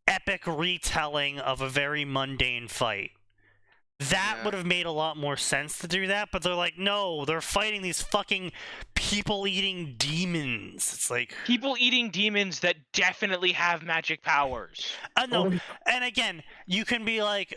epic retelling of a very mundane fight? That Yeah. would have made a lot more sense to do that, but they're like, no, they're fighting these fucking people-eating demons. It's like... People-eating demons that definitely have magic powers. No, and again, you can be like,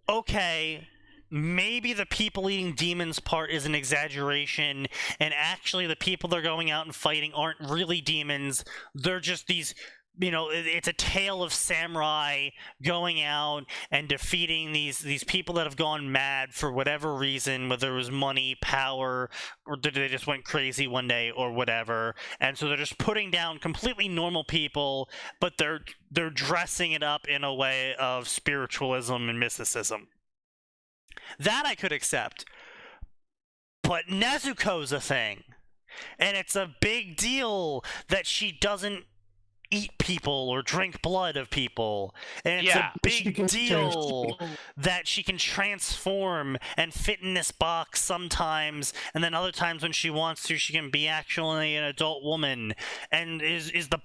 okay, maybe the people eating demons part is an exaggeration, and actually the people they're going out and fighting aren't really demons. They're just these, it's a tale of samurai going out and defeating these people that have gone mad for whatever reason, whether it was money, power, or they just went crazy one day or whatever. And so they're just putting down completely normal people, but they're dressing it up in a way of spiritualism and mysticism. That I could accept. But Nezuko's a thing. And it's a big deal that she doesn't eat people or drink blood of people. And it's a big deal that she can transform and fit in this box sometimes, and then other times when she wants to, she can be actually an adult woman. And is the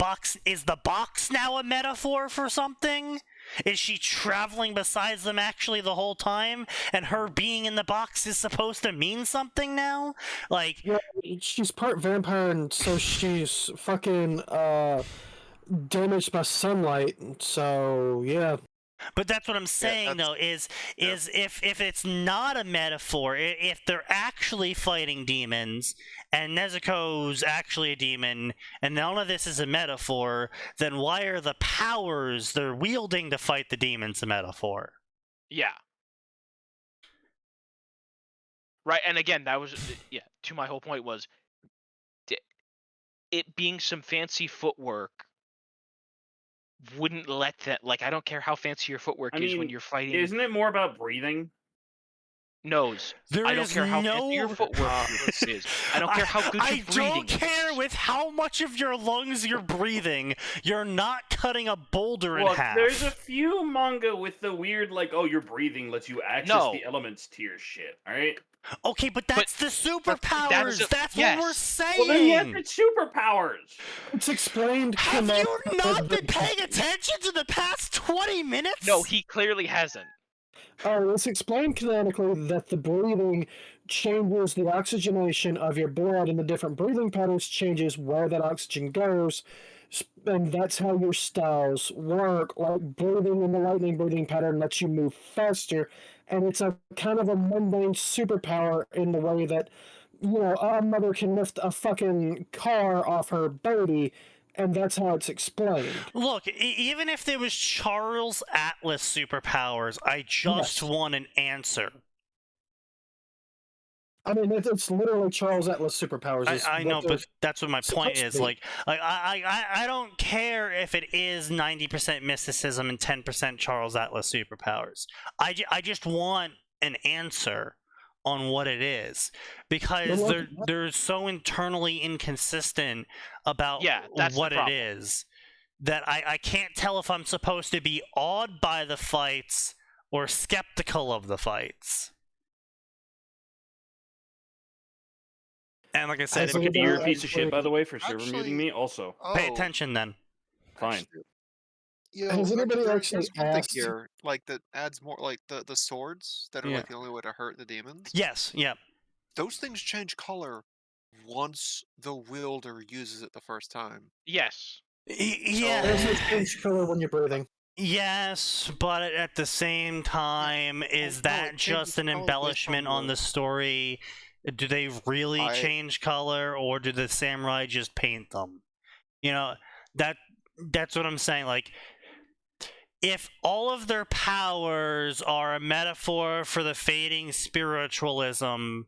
box now a metaphor for something? Is she traveling besides them actually the whole time, and her being in the box is supposed to mean something now? Like, yeah, she's part vampire, and so she's fucking damaged by sunlight. So yeah. But that's what I'm saying, though, is if it's not a metaphor, if they're actually fighting demons, and Nezuko's actually a demon, and none of this is a metaphor, then why are the powers they're wielding to fight the demons a metaphor? Yeah. Right, and again, that was, to my whole point was, it being some fancy footwork wouldn't let that, like, I don't care how fancy your footwork is when you're fighting. Isn't it more about breathing? Nose. I don't care how fancy your footwork is. I don't care how good your breathing is. I don't care with how much of your lungs you're breathing. You're not cutting a boulder in half. There's a few manga with the weird, like, oh, your breathing lets you access the elements to your shit, alright? Okay, but that's the superpowers. That's what we're saying. Well, then yes, it's superpowers. It's explained. Have you not been paying attention to the past 20 minutes? No, he clearly hasn't. It's explained canonically that the breathing changes the oxygenation of your blood, and the different breathing patterns changes where that oxygen goes, and that's how your styles work. Like breathing in the lightning breathing pattern lets you move faster, and it's a kind of a mundane superpower in the way that, a mother can lift a fucking car off her baby, and that's how it's explained. Look, even if there was Charles Atlas superpowers, I just want an answer. I mean, it's literally Charles Atlas superpowers. I know, but that's what my point is. Like, I don't care if it is 90% mysticism and 10% Charles Atlas superpowers. I just want an answer on what it is, because they're so internally inconsistent about what it is that I can't tell if I'm supposed to be awed by the fights or skeptical of the fights. And like I said, you're a piece of shit, by the way, for server muting me. Also, pay attention then. Fine. Has anybody actually asked here, like, that adds more, like the swords that are like the only way to hurt the demons? Yes. Yeah. Those things change color once the wielder uses it the first time. Yes. Yeah. There's change color when you're breathing. Yes, but at the same time, is that just an embellishment on the story? Do they really change color, or do the samurai just paint them? That's what I'm saying. Like, if all of their powers are a metaphor for the fading spiritualism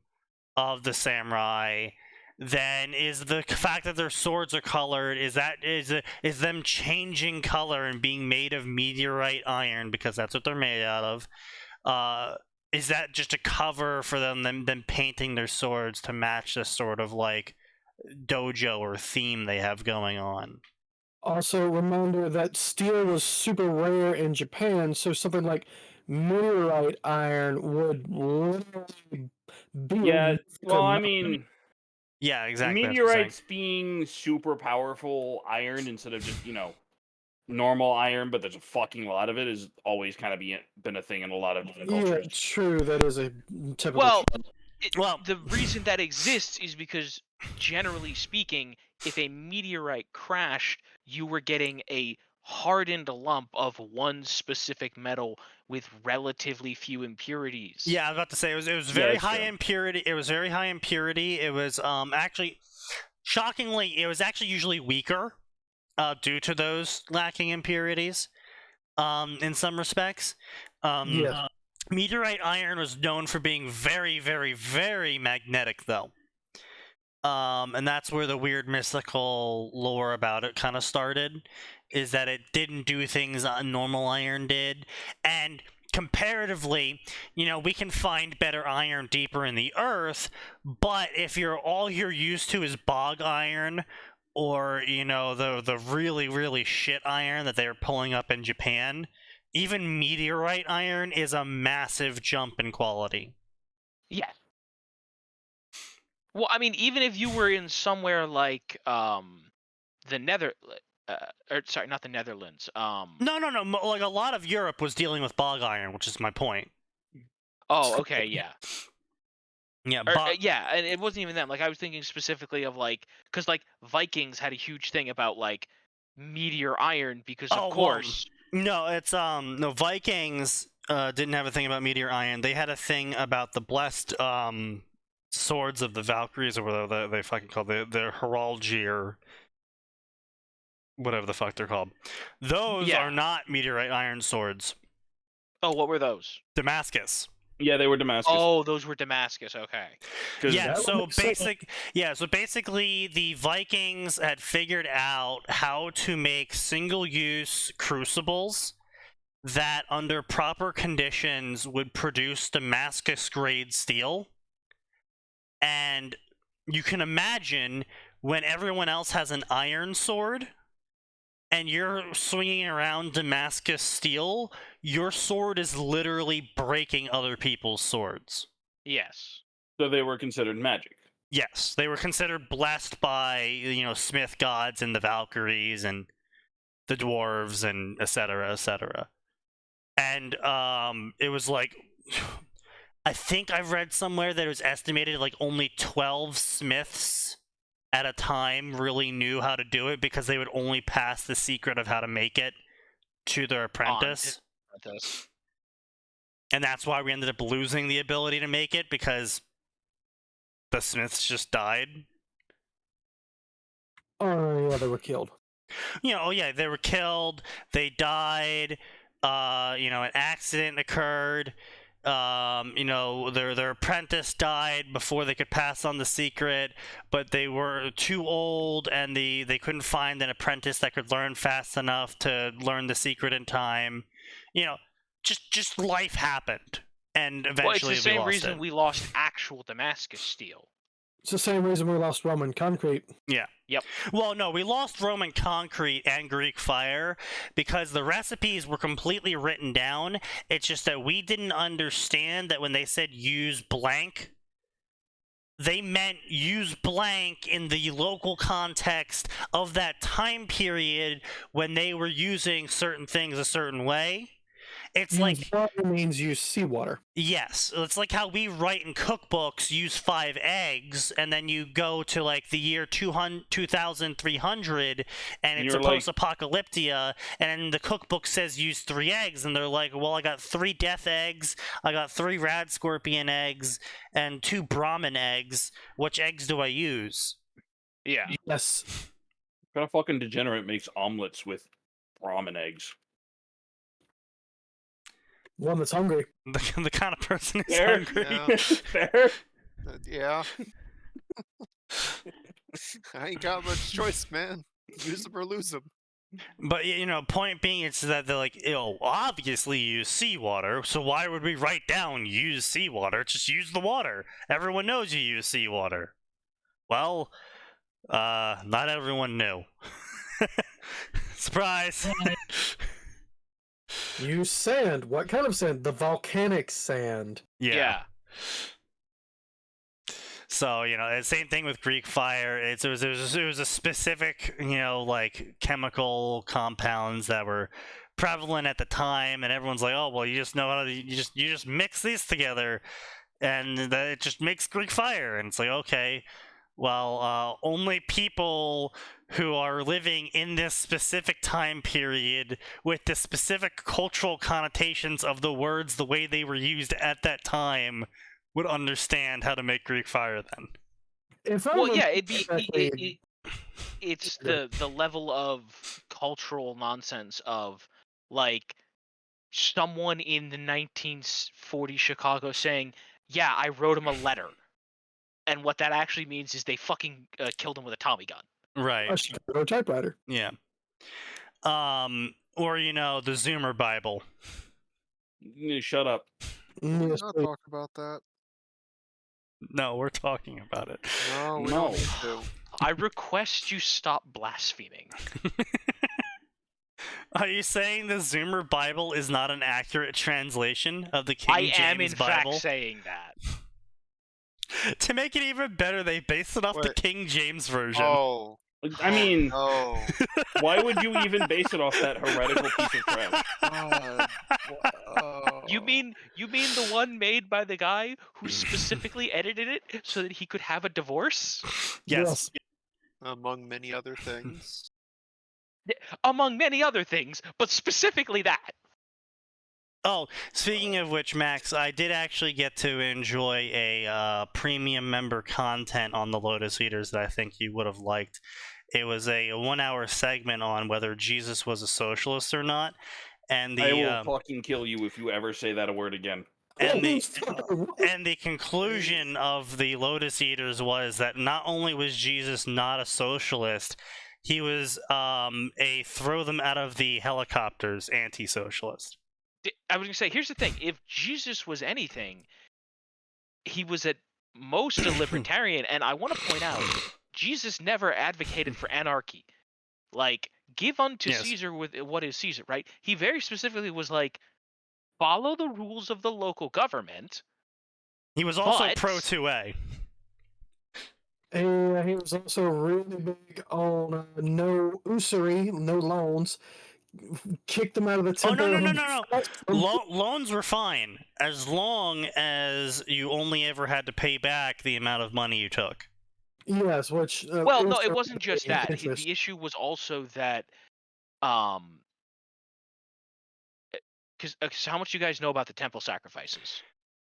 of the samurai, then is the fact that their swords are colored, is them changing color and being made of meteorite iron, because that's what they're made out of, is that just a cover for them painting their swords to match the sort of like dojo or theme they have going on? Also, reminder that steel was super rare in Japan, so something like meteorite iron would literally be. Yeah, well, I mean, yeah, exactly. Meteorites being super powerful iron instead of just normal iron, but there's a fucking lot of it, is always kind of been a thing in a lot of different cultures. Yeah, true. That is a typical. Well, the reason that exists is because, generally speaking, if a meteorite crashed, you were getting a hardened lump of one specific metal with relatively few impurities. Yeah, I was about to say it was very that's high true. in purity. It was very high in purity. It was actually shockingly, it was actually usually weaker due to those lacking impurities. In some respects, Yes. meteorite iron was known for being very, very, very magnetic, though. And that's where the weird mystical lore about it kind of started, is that it didn't do things that normal iron did, and comparatively, we can find better iron deeper in the earth, but if all you're used to is bog iron, or the really, really shit iron that they were pulling up in Japan, even meteorite iron is a massive jump in quality. Yes. Well, I mean, even if you were in somewhere like the not the Netherlands. No. Like a lot of Europe was dealing with bog iron, which is my point. Oh, okay, yeah. Yeah, yeah, and it wasn't even that. Like, I was thinking specifically of because Vikings had a huge thing about meteor iron because of course. No, it's no, Vikings didn't have a thing about meteor iron. They had a thing about the blessed swords of the Valkyries, or whatever they fucking called the heraldry, or whatever the fuck they're called. Those are not meteorite iron swords. Oh, what were those? Damascus. Yeah, they were Damascus. Oh, those were Damascus. Okay. Yeah, so basically the Vikings had figured out how to make single-use crucibles that under proper conditions would produce Damascus grade steel. And you can imagine when everyone else has an iron sword and you're swinging around Damascus steel, your sword is literally breaking other people's swords. Yes. So they were considered magic. Yes, they were considered blessed by, smith gods and the Valkyries and the dwarves and etc., etc. And it was I think I've read somewhere that it was estimated only 12 smiths at a time really knew how to do it, because they would only pass the secret of how to make it to their apprentice. And that's why we ended up losing the ability to make it, because the smiths just died. Oh, yeah, they were killed. They were killed, they died, an accident occurred, their apprentice died before they could pass on the secret, but they were too old and they couldn't find an apprentice that could learn fast enough to learn the secret in time. Just life happened, and eventually it's the same we lost reason it. we lost actual Damascus steel. It's the same reason we lost Roman concrete. Yeah. Yep. Well, no, we lost Roman concrete and Greek fire because the recipes were completely written down. It's just that we didn't understand that when they said use blank, they meant use blank in the local context of that time period when they were using certain things a certain way. It's water means use seawater. Yes, it's like how we write in cookbooks, use 5 eggs, and then you go to the year 2300, and it's a post-apocalyptia, and then the cookbook says use 3 eggs, and they're like, well, I got 3 death eggs, I got 3 rad scorpion eggs, and 2 Brahmin eggs. Which eggs do I use? Yeah. Yes. What kind of fucking degenerate makes omelets with Brahmin eggs? One that's hungry. The kind of person is Fair. hungry. Yeah. Fair. Yeah. I ain't got much choice, man. Use them or lose them. But point being, it's that they're like, obviously use seawater, so why would we write down use seawater? Just use the water. Everyone knows you use seawater. Well, not everyone knew. Surprise. Use sand. What kind of sand? The volcanic sand. Yeah. So same thing with Greek fire. It was a specific chemical compounds that were prevalent at the time, and everyone's like, oh well, you just know how to you just mix these together, and it just makes Greek fire. And it's like, okay, well, only people who are living in this specific time period with the specific cultural connotations of the words the way they were used at that time would understand how to make Greek fire then. If I Well, remember yeah, it'd be correctly, it's the level of cultural nonsense of like someone in the 1940 Chicago saying, "Yeah, I wrote him a letter," and what that actually means is they fucking killed him with a Tommy gun. Right. a Chicago typewriter. Yeah. Or the Zoomer Bible. Shut up. Can we Yes, not please. talk about that? No, we're talking about it. No, we No. don't need to. I request you stop blaspheming. Are you saying the Zoomer Bible is not an accurate translation of the King I James am in Bible? fact saying that. To make it even better, they based it off the Wait. King James version. Oh, I mean, no. why would you even base it off that heretical piece of crap? God. You mean the one made by the guy who specifically edited it so that he could have a divorce? Yes. Among many other things. Among many other things, but specifically that. Oh, speaking of which, Max, I did actually get to enjoy a premium member content on the Lotus Eaters that I think you would have liked. It was a 1-hour segment on whether Jesus was a socialist or not, and I will the fucking kill you if you ever say that word again. and the What? and the conclusion of the Lotus Eaters was that not only was Jesus not a socialist, he was a throw them out of the helicopters anti-socialist. I was gonna say, here's the thing: if Jesus was anything, he was at most a libertarian, and I want to point out, Jesus never advocated for anarchy. Like, give unto Yes. Caesar with what is Caesar, right? He very specifically was like, follow the rules of the local government. He was also But- pro 2A. And he was also really big on no usury, no loans. Kicked them out of the Oh, temple. no. Loans were fine as long as you only ever had to pay back the amount of money you took. Yes, which. Well, no, it illustrates wasn't just the that. interest. The issue was also that, because how much you guys know about the temple sacrifices?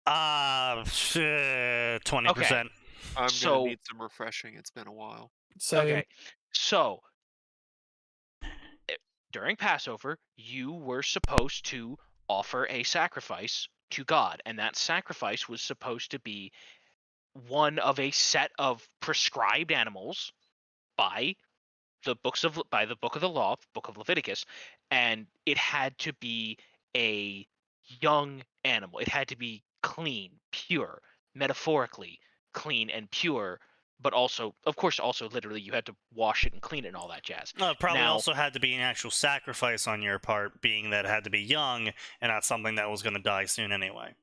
20%. I'm So- gonna need some refreshing. It's been a while. Same. Okay, so during Passover, you were supposed to offer a sacrifice to God, and that sacrifice was supposed to be one of a set of prescribed animals by the book of the law, book of Leviticus, and it had to be a young animal. It had to be clean, pure, metaphorically clean and pure, but also, of course, also literally you had to wash it and clean it and all that jazz. It probably Now- also had to be an actual sacrifice on your part, being that it had to be young and not something that was going to die soon anyway.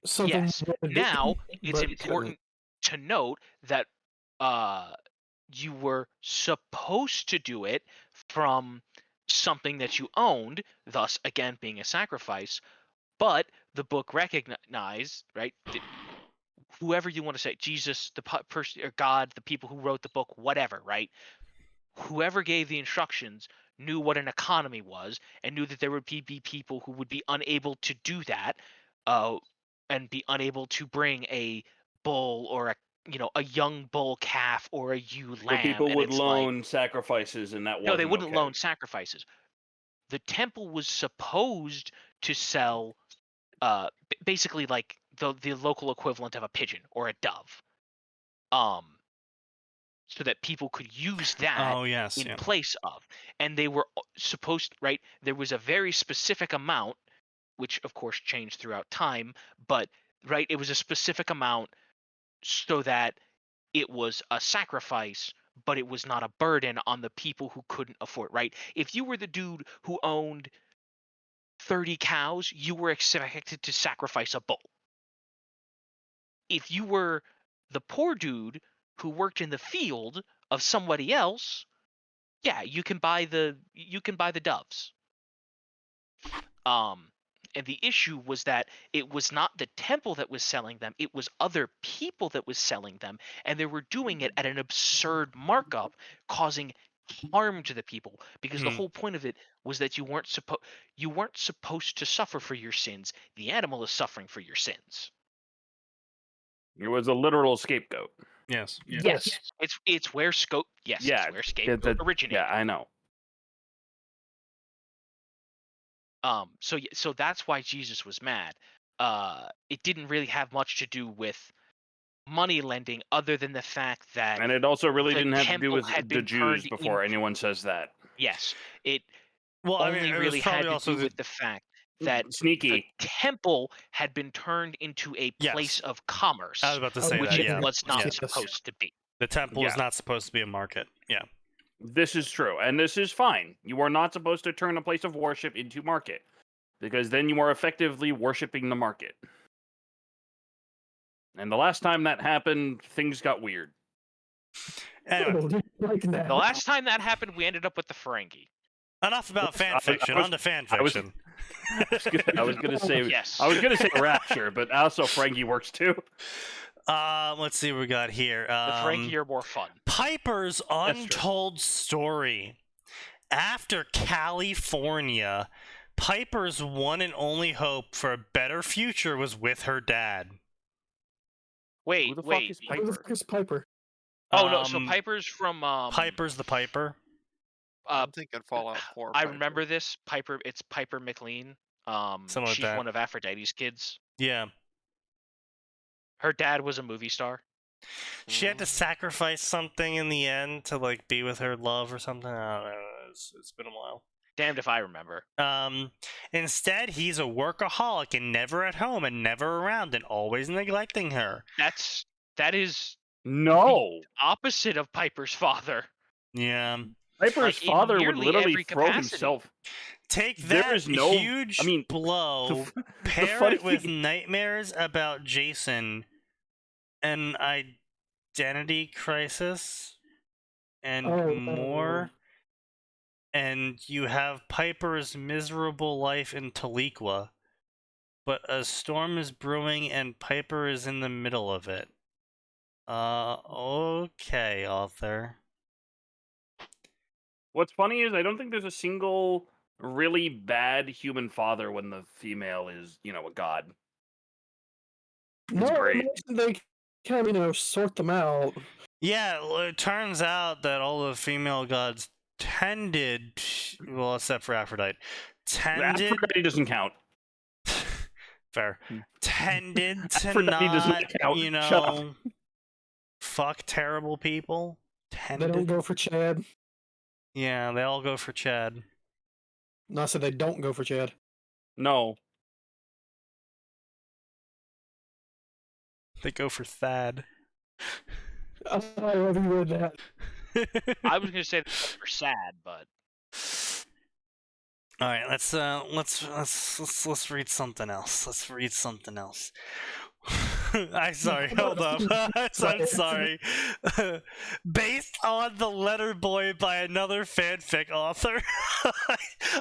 Something Yes. you wanted to Now do, it's but you couldn't. important to note that you were supposed to do it from something that you owned, thus again being a sacrifice. But the book recognized, right? Whoever you want to say, Jesus, the person or God, the people who wrote the book, whatever, right? Whoever gave the instructions knew what an economy was and knew that there would be people who would be unable to do that, and be unable to bring a bull or a young bull calf or a ewe lamb. Where people and would it's like- loan sacrifices, and that wasn't no, they wouldn't okay. loan sacrifices. The temple was supposed to sell, basically like the local equivalent of a pigeon or a dove, so that people could use that Oh, yes. in Yeah. place of. And they were supposed, right? There was a very specific amount, which of course changed throughout time, but right, it was a specific amount so that it was a sacrifice, but it was not a burden on the people who couldn't afford, right? If you were the dude who owned 30 cows, you were expected to sacrifice a bull. If you were the poor dude who worked in the field of somebody else, yeah, you can buy the doves. And the issue was that it was not the temple that was selling them, it was other people that was selling them, and they were doing it at an absurd markup, causing harm to the people, because the whole point of it was that you weren't supposed to suffer for your sins. The animal is suffering for your sins. It was a literal scapegoat. Yes. Yes. It's where it's where scapegoat originated. Yeah, I know. So that's why Jesus was mad. It didn't really have much to do with money lending, other than the fact that, And it also really the didn't have to do temple with had the been Jews turned before anyone says that. yes, it Well, I only mean, it was really had probably to also do with the fact that the Sneaky. temple had been turned into a Yes. place of commerce, I was about to say which that. it Yeah. was not Yes. supposed to be. The temple is Yeah. not supposed to be a market. Yeah. This is true, and this is fine. You are not supposed to turn a place of worship into market, because then you are effectively worshiping the market. And the last time that happened, things got weird. Anyway, The last time that happened, we ended up with the Ferengi. enough about fan fiction. On to fan I was- fiction. I was gonna say Yes. I was gonna say Rapture, but also Ferengi works too. Let's see what we got here. The Ferengi are more fun. Piper's true. untold story. After California, Piper's one and only hope for a better future was with her dad. Wait, Who the fuck wait. is Who the Piper? fuck is Piper? Oh no, so Um, Piper's from Piper's the Piper. I'm thinking Fallout 4. I Piper. remember this. It's Piper McLean. Something like She's that. one of Aphrodite's kids. Yeah. Her dad was a movie star. She had to sacrifice something in the end to like be with her love or something. I don't know. It's been a while. Damned if I remember. Instead, he's a workaholic and never at home and never around and always neglecting her. That is No. opposite of Piper's father. Yeah. Piper's Like, in father would nearly literally every throw capacity. himself. Take There that is no- huge I mean, blow, the pair funny it with thing- nightmares about Jason, an identity crisis, and more, and you have Piper's miserable life in Tahlequah, but a storm is brewing and Piper is in the middle of it. Okay, author. What's funny is I don't think there's a single really bad human father when the female is, a god. No, great. they can, sort them out. Yeah, well, it turns out that all the female gods tended, well, except for Aphrodite, tended, Aphrodite doesn't count. fair, tended to Aphrodite does not count. Shut up. fuck terrible people. They don't Tended, go for Chad. yeah, they all go for Chad. No, I said they don't go for Chad. No. They go for Thad. I love you read that. I was gonna say that for sad, but All right, let's read something else. Let's read something else. I'm sorry, hold up. I'm sorry. Based on The Letter Boy by another fanfic author.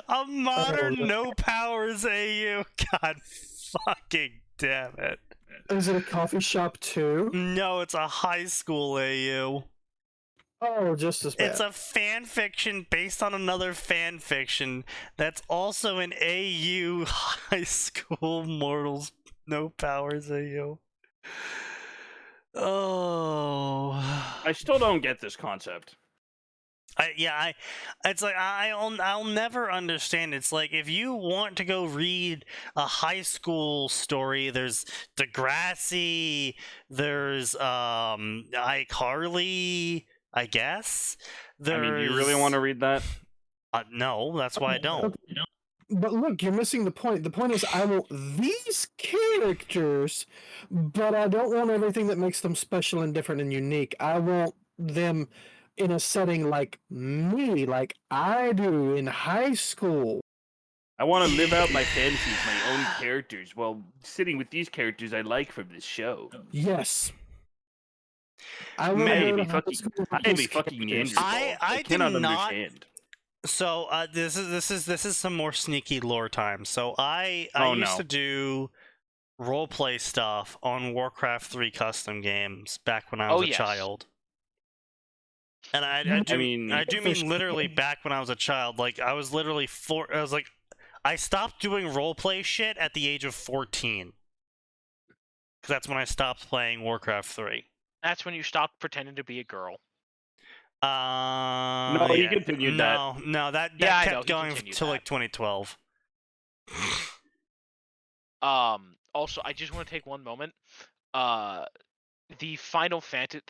A modern no powers AU. God fucking damn it. Is it a coffee shop too? No, it's a high school AU. Oh, just as bad. It's a fan fiction based on another fan fiction that's also an AU high school mortals no powers AU. Oh, I still don't get this concept. It's like I'll never understand. It's like if you want to go read a high school story, there's Degrassi, there's iCarly, I guess. I mean, do you really want to read that? No, that's why I don't. But look, you're missing the point. The point is, I want these characters, but I don't want everything that makes them special and different and unique. I want them in a setting like me, like I do in high school. I want to live out my fantasies, my own characters, while sitting with these characters I like from this show. Yes. I Man, want to I go am to a high fucking, school with I am a these fucking characters. Neanderthal. I cannot did not- understand. So this is some more sneaky lore time. So I Oh, used no. to do roleplay stuff on Warcraft 3 custom games back when I was Oh, a yes. child. And I You- do I mean- I do mean literally back when I was a child. Like I was literally I stopped doing roleplay shit at the age of 14. Cuz that's when I stopped playing Warcraft 3. That's when you stopped pretending to be a girl. No, he yeah. continued that. No, that Yeah, I know, kept he going continued till that. like 2012. Also, I just want to take one moment. The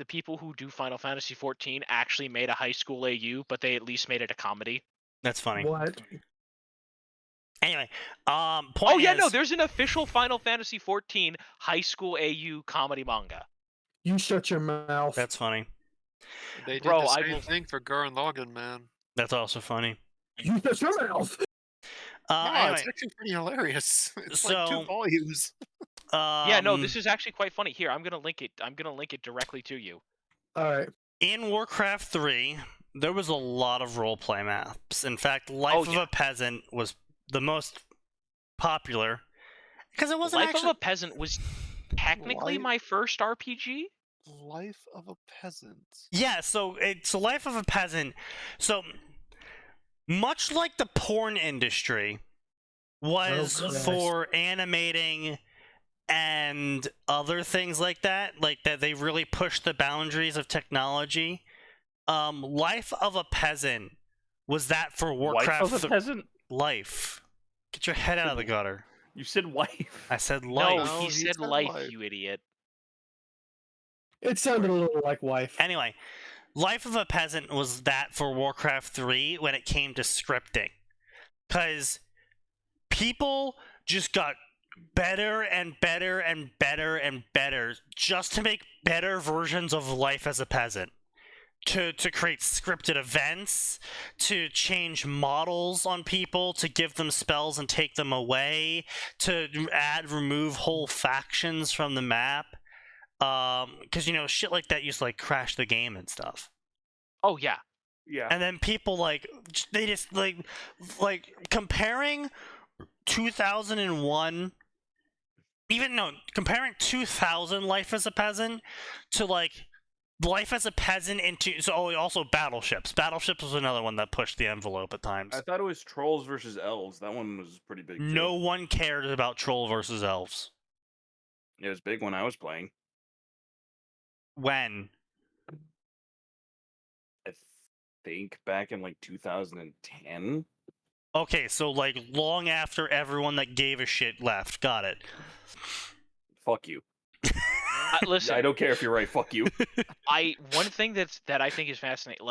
people who do Final Fantasy 14 actually made a high school AU, but they at least made it a comedy. That's funny. What? Anyway, point Oh yeah, no, is, there's an official Final Fantasy 14 high school AU comedy manga. You shut your mouth. that's funny. They did Bro, the I same will- thing for Gurren Lagann, man. That's also funny. You shut your mouth. No, Anyway, it's actually pretty hilarious. It's like So- 2 volumes. Yeah, no, this is actually quite funny. Here, I'm gonna link it directly to you. All right. in Warcraft 3, there was a lot of roleplay maps. In fact, Life of yeah. a Peasant was the most popular because it wasn't Life actually. of a Peasant was technically Life- my first RPG. Life of a Peasant. Yeah, so it's Life of a Peasant. So much like the porn industry was Oh, Christ. for animating and other things like that they really pushed the boundaries of technology. Life of a Peasant was that for Warcraft. Wife of a peasant? Life. Get your head out of the gutter. You said wife. I said No, life. No, he he said said life, life. you idiot. It sounded a little like wife. Anyway, Life of a Peasant was that for Warcraft 3 when it came to scripting. Because people just got better and better and better and better just to make better versions of Life as a Peasant. To create scripted events, to change models on people, to give them spells and take them away, to remove whole factions from the map. Because, shit like that used to, crash the game and stuff. Oh yeah. Yeah. And then people, they just, comparing 2001... comparing 2000 Life as a Peasant to, Life as a Peasant also Battleships. Battleships was another one that pushed the envelope at times. I thought it was trolls versus elves. That one was pretty big. No Too. one cared about troll versus elves. It was big when I was playing. When? I think back in 2010. Okay, so long after everyone that gave a shit left. Got it. Fuck you. Listen, I don't care if you're right. Fuck you. one thing that I think is fascinating,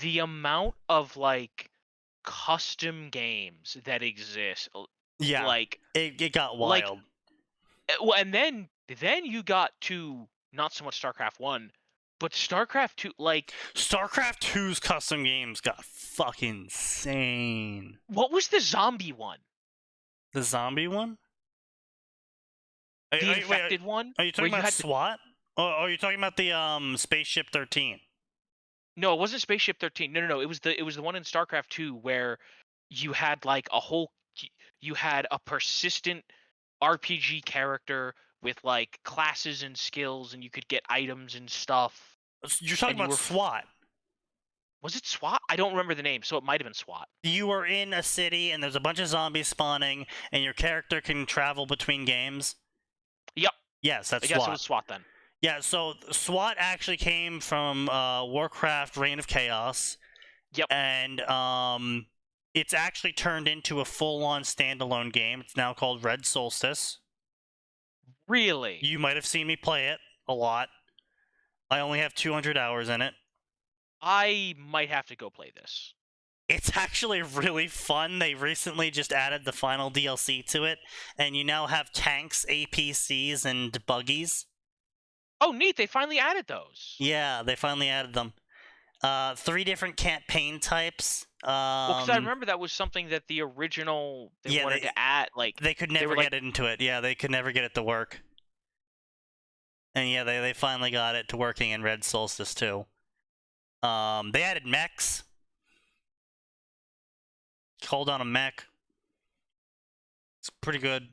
the amount of custom games that exist. Yeah, it got wild. Well, and then you got to not so much StarCraft 1, but StarCraft 2. StarCraft 2's custom games got fucking insane. What was the zombie one? The zombie one? The infected one? Are you talking where about had to- SWAT? Or are you talking about the Spaceship 13? No, it wasn't Spaceship 13. No. It was the one in StarCraft 2 where you had you had a persistent RPG character with classes and skills, and you could get items and stuff. You're talking And you about were- SWAT. Was it SWAT? I don't remember the name, so it might have been SWAT. You are in a city and there's a bunch of zombies spawning, and your character can travel between games. Yep. Yes, that's I guess SWAT. it was SWAT then. Yeah, so SWAT actually came from Warcraft Reign of Chaos. Yep. And it's actually turned into a full-on standalone game. It's now called Red Solstice. Really? You might have seen me play it a lot. I only have 200 hours in it. I might have to go play this. It's actually really fun. They recently just added the final DLC to it, and you now have tanks, APCs, and buggies. Oh, neat! They finally added those. Yeah, they finally added them. 3 different campaign types. Well, because I remember that was something that the original they wanted to add. They could never get it into it. Yeah, they could never get it to work. And yeah, they finally got it to working in Red Solstice too. They added mechs. Hold on a mech. It's pretty good.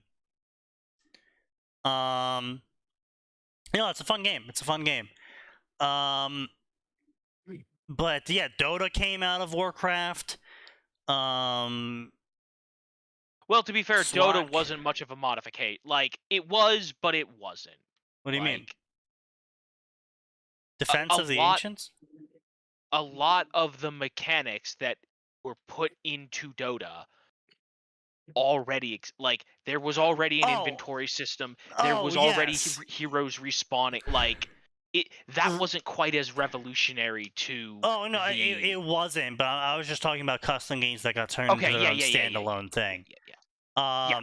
It's a fun game. It's a fun game. But yeah, Dota came out of Warcraft. Well, to be fair, SWAT. Dota wasn't much of a modification. Like, it was, but it wasn't. What do you mean? Like, Defense a of the lot- Ancients? a lot of the mechanics that were put into Dota already, like, there was already an Oh. inventory system. There Oh, was already yes. heroes respawning. Like, that wasn't quite as revolutionary to. Oh no, the... it wasn't. But I was just talking about custom games that got turned Okay, into their yeah, own yeah, yeah, yeah, standalone thing. Yeah. I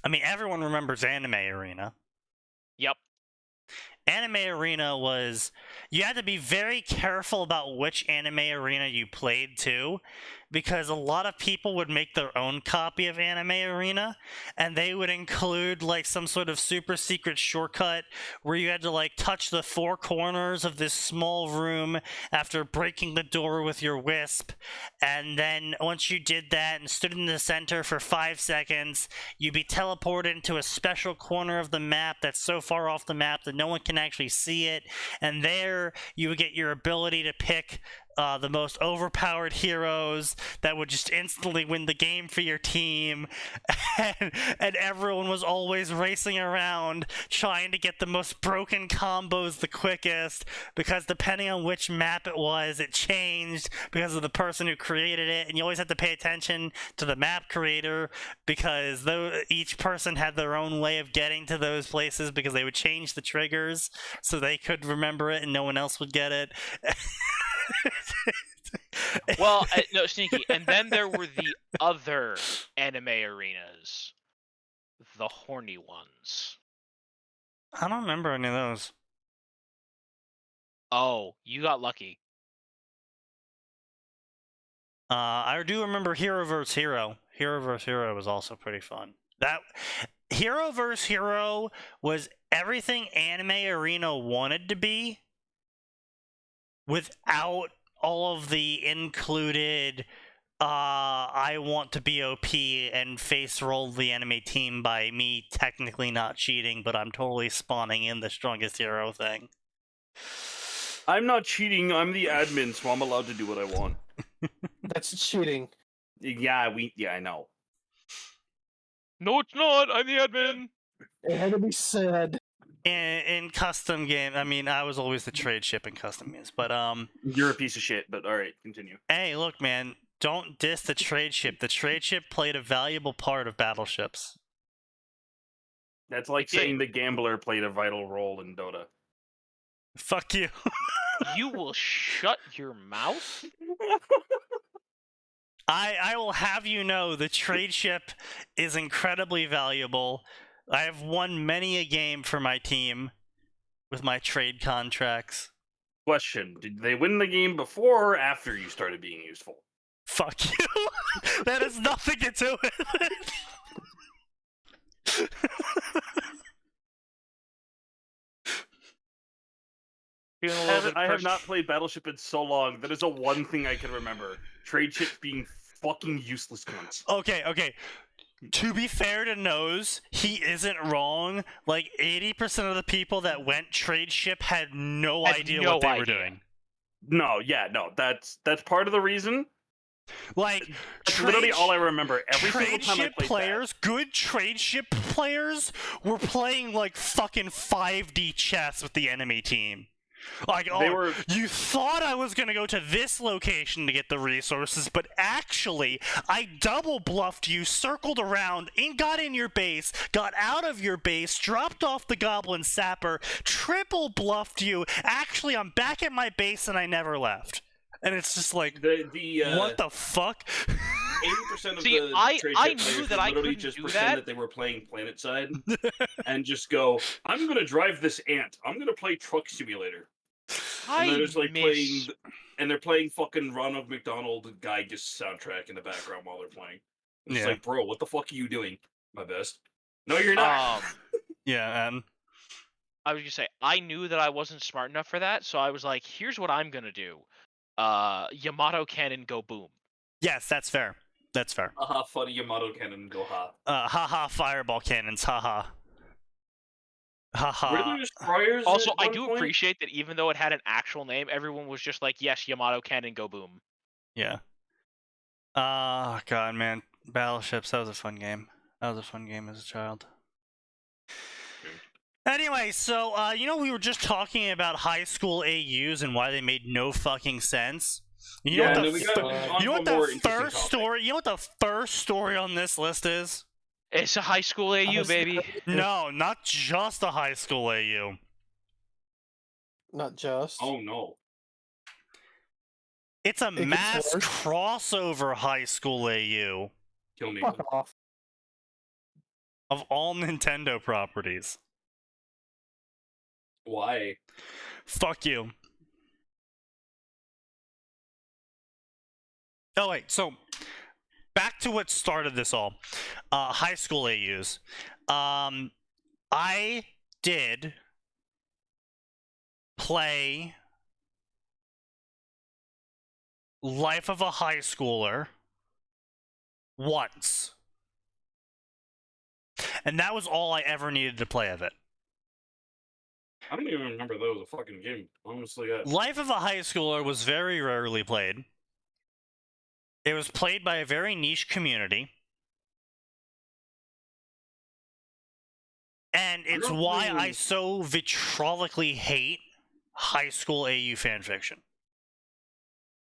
mean, everyone remembers Anime Arena. Yep. Anime Arena was... You had to be very careful about which Anime Arena you played, too, because a lot of people would make their own copy of Anime Arena, and they would include, like, some sort of super secret shortcut where you had to, like, touch the four corners of this small room after breaking the door with your wisp, and then once you did that and stood in the center for 5 seconds, you'd be teleported into a special corner of the map that's so far off the map that no one can actually see it, and there you would get your ability to pick the most overpowered heroes that would just instantly win the game for your team, and everyone was always racing around trying to get the most broken combos the quickest, because depending on which map it was, it changed because of the person who created it, and you always had to pay attention to the map creator, because each person had their own way of getting to those places, because they would change the triggers so they could remember it and no one else would get it. Well, no, Sneaky. And then there were the other anime arenas. The horny ones. I don't remember any of those. Oh, you got lucky. I do remember Hero vs. Hero. Hero vs. Hero was also pretty fun. That Hero vs. Hero was everything Anime Arena wanted to be, without all of the included I want to be OP and face roll the enemy team by me technically not cheating, but I'm totally spawning in the strongest hero thing. I'm not cheating, I'm the admin, so I'm allowed to do what I want. That's cheating. Yeah, I know. No, it's not. I'm the admin. It had to be said. In custom game, I mean, I was always the trade ship in custom games, but You're a piece of shit, but alright, continue. hey, look, man, don't diss the trade ship. The trade ship played a valuable part of battleships. That's like saying the gambler played a vital role in Dota. Fuck you. You will shut your mouth? I will have you know the trade ship is incredibly valuable. I have won many a game for my team with my trade contracts. Question, did they win the game before or after you started being useful? Fuck you. That has nothing to do with it. I have not played Battleship in so long. That is the one thing I can remember. Trade ships being fucking useless cunts. Okay. To be fair to Nose, he isn't wrong. Like, 80% of the people that went trade ship had no idea what they were doing. No, that's part of the reason. Like, That's literally all I remember. Every single trade time I ship played players, good trade ship players, were playing like fucking 5D chess with the enemy team. Like, you thought I was gonna go to this location to get the resources, but actually, I double bluffed you, circled around, got in your base, got out of your base, dropped off the goblin sapper, triple bluffed you. Actually, I'm back at my base and I never left. And it's just like, what the fuck? 80% of See, the trade I ship knew players that would I literally couldn't just do pretend that. they were playing PlanetSide and just go, I'm gonna drive this ant. I'm gonna play Truck Simulator. And they're just like they're playing fucking Ronald McDonald Geiges soundtrack in the background while they're playing. It's just like, bro, what the fuck are you doing? My best. No, you're not. Yeah, I was gonna say, I knew that I wasn't smart enough for that, so I was like, here's what I'm gonna do. Yamato Cannon go boom. Yes, that's fair. That's fair. Haha, funny Yamato cannon, go ha. Haha, fireball cannons, haha. Haha. Were there destroyers Also, at I one do point? appreciate that even though it had an actual name, everyone was just like, yes, Yamato Cannon, go boom. Yeah. Oh, God, man. Battleships, that was a fun game. That was a fun game as a child. Anyway, so, we were just talking about high school AUs and why they made no fucking sense. You know what the first story? You know what the first story on this list is? It's a high school AU, baby. No, not just a high school AU. Not just. Oh no. It's a It gets mass worse. crossover high school AU Kill me. Fuck off. of all Nintendo properties. Why? Fuck you. Oh wait, so back to what started this all. High school AUs. I did play Life of a High Schooler once. And that was all I ever needed to play of it. I don't even remember that was a fucking game. Honestly, Life of a High Schooler was very rarely played. It was played by a very niche community. And it's why I so vitriolically hate high school AU fanfiction.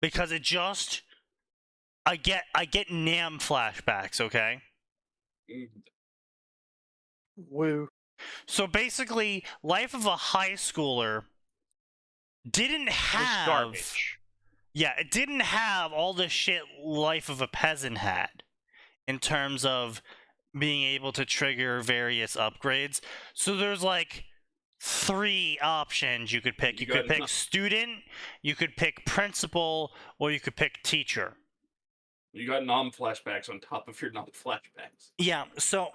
Because it just... I get NAM flashbacks, okay? Woo. So basically, Life of a High Schooler didn't have... garbage. Yeah, it didn't have all the shit Life of a Peasant had in terms of being able to trigger various upgrades. So there's like 3 options you could pick. You could pick student, you could pick principal, or you could pick teacher. You got non-flashbacks on top of your non-flashbacks. Yeah, so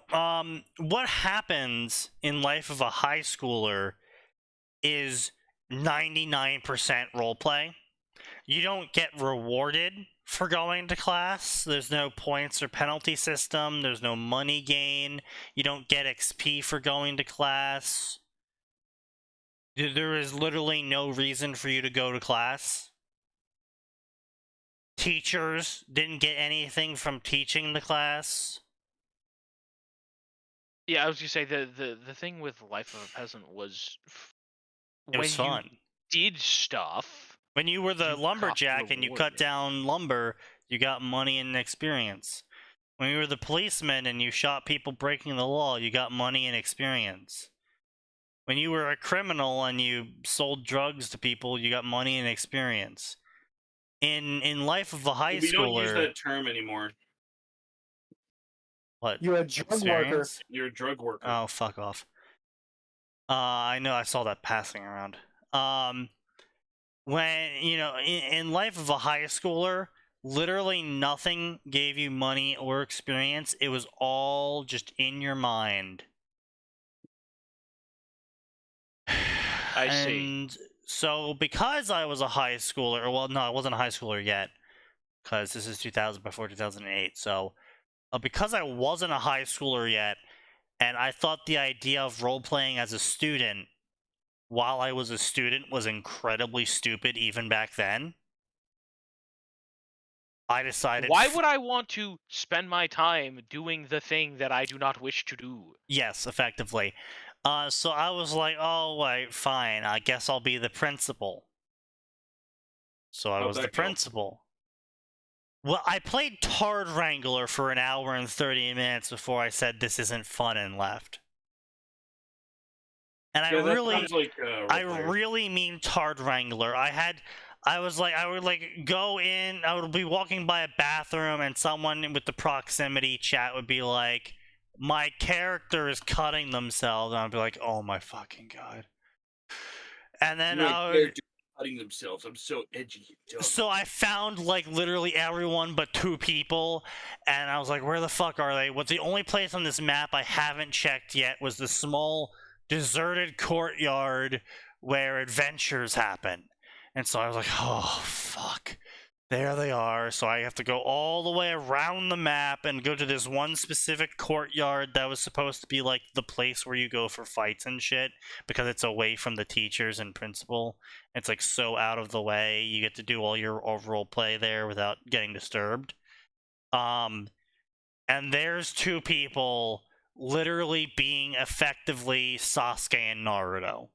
what happens in Life of a High Schooler is 99% roleplay. You don't get rewarded for going to class. There's no points or penalty system. There's no money gain. You don't get XP for going to class. There is literally no reason for you to go to class. Teachers didn't get anything from teaching the class. Yeah, I was gonna say the thing with Life of a Peasant was It was fun. You did stuff. When you were the You got lumberjack and you cut rewarded. down lumber, you got money and experience. When you were the policeman and you shot people breaking the law, you got money and experience. When you were a criminal and you sold drugs to people, you got money and experience. In Life of a High Schooler... We don't use that term anymore. What? You're a drug worker. Experience? You're a drug worker. Oh, fuck off. I know, I saw that passing around. When, in Life of a High Schooler, literally nothing gave you money or experience. It was all just in your mind. I see. And so, because I was a high schooler, well, no, I wasn't a high schooler yet, because this is 2000, before 2008, so, because I wasn't a high schooler yet, and I thought the idea of role-playing as a student while I was a student was incredibly stupid even back then, I decided... Why would I want to spend my time doing the thing that I do not wish to do? Yes, effectively. So I was like, oh, wait, fine, I guess I'll be the principal. So I was the principal. Well, I played Tard Wrangler for an hour and 30 minutes before I said this isn't fun and left. And I really mean Tard Wrangler. I would go in, I would be walking by a bathroom and someone with the proximity chat would be like, my character is cutting themselves, and I'd be like, oh my fucking god. And then cutting themselves. I'm so edgy. So I found like literally everyone but 2 people, and I was like, where the fuck are they? What's the only place on this map I haven't checked yet was the small deserted courtyard where adventures happen. And so I was like, oh fuck. There they are. So I have to go all the way around the map and go to this one specific courtyard that was supposed to be like the place where you go for fights and shit because it's away from the teachers and principal. It's like so out of the way. You get to do all your role play there without getting disturbed. And there's two people literally being effectively Sasuke and Naruto.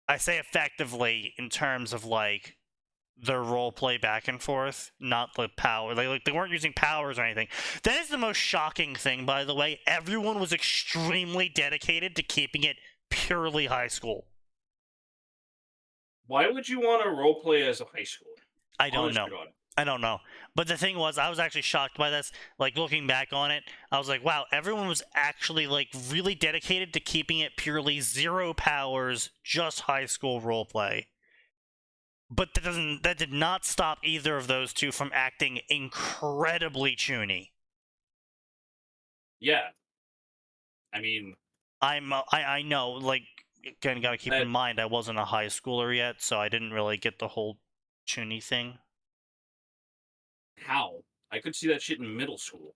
I say effectively in terms of like their role play back and forth, not the power. They weren't using powers or anything. That is the most shocking thing, by the way. Everyone was extremely dedicated to keeping it purely high school. Why would you want to roleplay as a high schooler? I don't Honest know. to God. I don't know. But the thing was, I was actually shocked by this. Like, looking back on it, I was like, wow, everyone was actually, like, really dedicated to keeping it purely zero powers, just high school roleplay. But that did not stop either of those two from acting incredibly chuny. Yeah. I mean, I know, like, again, gotta keep in mind, I wasn't a high schooler yet, so I didn't really get the whole chuny thing. how? I could see that shit in middle school.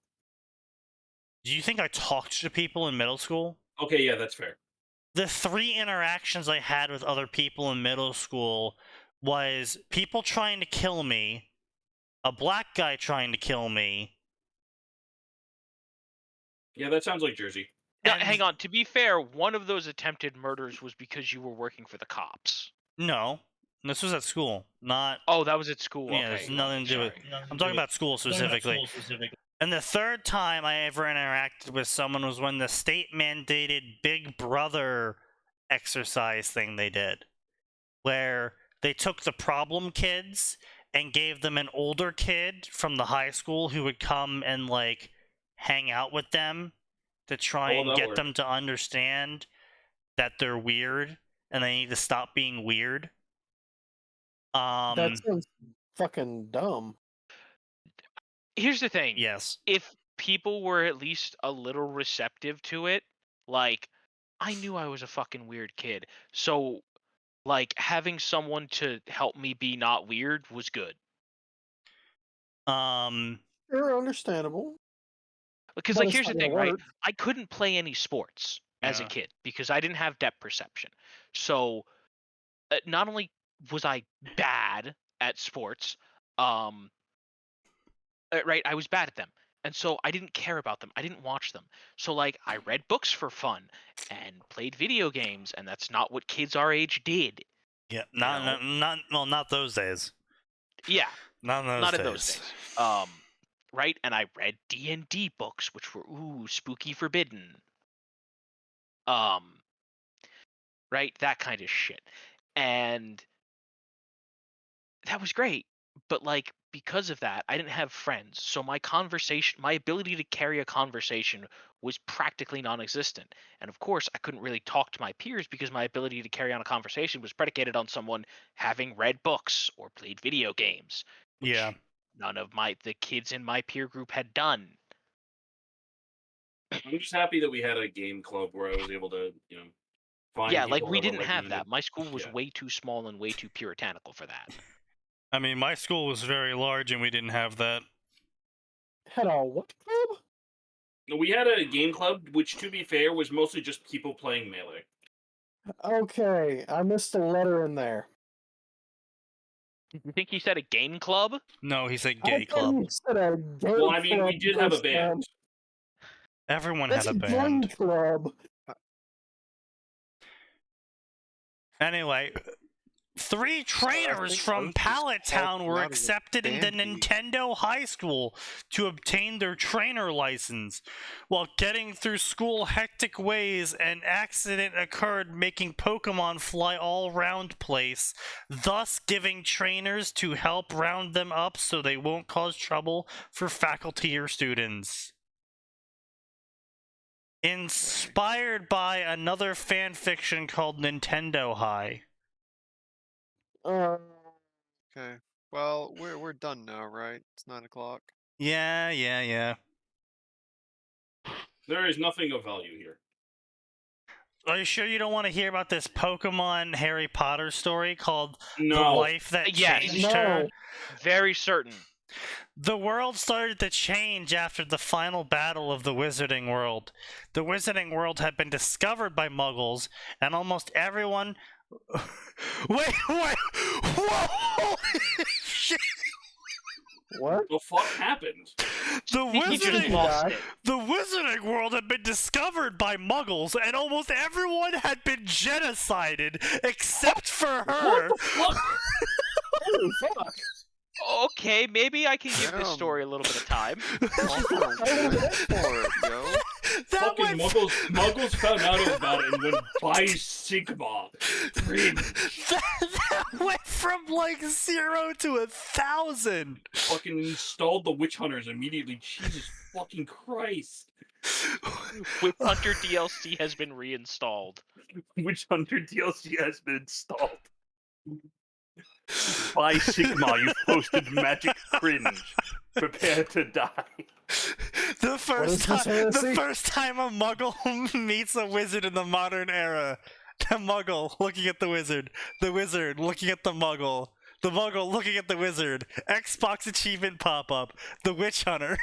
Do you think I talked to people in middle school? Okay, yeah, that's fair. The 3 interactions I had with other people in middle school was people trying to kill me, a black guy trying to kill me. Yeah, that sounds like Jersey. Now, and- hang on. To be fair, one of those attempted murders was because you were working for the cops. No, this was at school, not. Oh, that was at school. Yeah, Okay. there's nothing to do with. Sorry. I'm talking about school specifically. And the third time I ever interacted with someone was when the state mandated Big Brother exercise thing they did, where they took the problem kids and gave them an older kid from the high school who would come and like hang out with them to try and get them to understand that they're weird and they need to stop being weird. That sounds fucking dumb. Here's the thing. Yes. If people were at least a little receptive to it, like, I knew I was a fucking weird kid. So, like, having someone to help me be not weird was good. Sure, understandable. Because, But like, it's here's the not gonna thing, right? work. I couldn't play any sports as a Yeah. kid because I didn't have depth perception. So, not only was I bad at sports, right, I was bad at them. And so I didn't care about them. I didn't watch them. So, like, I read books for fun and played video games, and that's not what kids our age did. Yeah, you know? not those days. Yeah, Not in not those in those days. Right? And I read D&D books, which were spooky forbidden. Right? That kind of shit. And that was great. But like because of that, I didn't have friends. So my ability to carry a conversation was practically non-existent. And of course, I couldn't really talk to my peers because my ability to carry on a conversation was predicated on someone having read books or played video games, which Yeah. none of the kids in my peer group had done. I'm just happy that we had a game club where I was able to, find Yeah, people like we that were didn't have like-minded. that. My school was Yeah. way too small and way too puritanical for that. I mean, my school was very large and we didn't have that. Had a what club? We had a game club, which, to be fair, was mostly just people playing Melee. Okay, I missed a letter in there. You think he said a game club? No, he said I gay thought club. you said a gay Well, I mean, we club did have a first time. band. Everyone That's had a a gay band. club. Anyway, 3 trainers think from those just Pallet called Town were them out as a accepted into band-aid. Nintendo High School to obtain their trainer license. While getting through school hectic ways, an accident occurred, making Pokemon fly all around place, thus giving trainers to help round them up so they won't cause trouble for faculty or students. Inspired by another fan fiction called Nintendo High. Okay. Well, we're done now, right? It's 9 o'clock. Yeah. There is nothing of value here. Are you sure you don't want to hear about this Pokemon Harry Potter story called The No. Life That Yes. Changed Her? No. Very certain. The world started to change after the final battle of the Wizarding World. The Wizarding World had been discovered by Muggles, and almost everyone... Wait! Whoa! Holy shit! What? The fuck happened? The He just Wizarding... lost guy. it. The Wizarding World had been discovered by Muggles, and almost everyone had been genocided except for her. Fuck. Holy fuck. Okay, maybe I can give this Damn. story a little bit of time. Also, wait for it, yo. That Fucking went, Muggles found out about it and went by Sigma. Cringe. that went from like 0 to 1,000. Fucking installed the witch hunters immediately. Jesus fucking Christ. Witch Hunter DLC has been reinstalled. Witch hunter DLC has been installed. By Sigma, you posted magic cringe. Prepare to die. The is this heresy? first time a Muggle meets a wizard in the modern era. The Muggle looking at the wizard looking at the Muggle looking at the wizard. Xbox achievement pop-up. The witch hunter.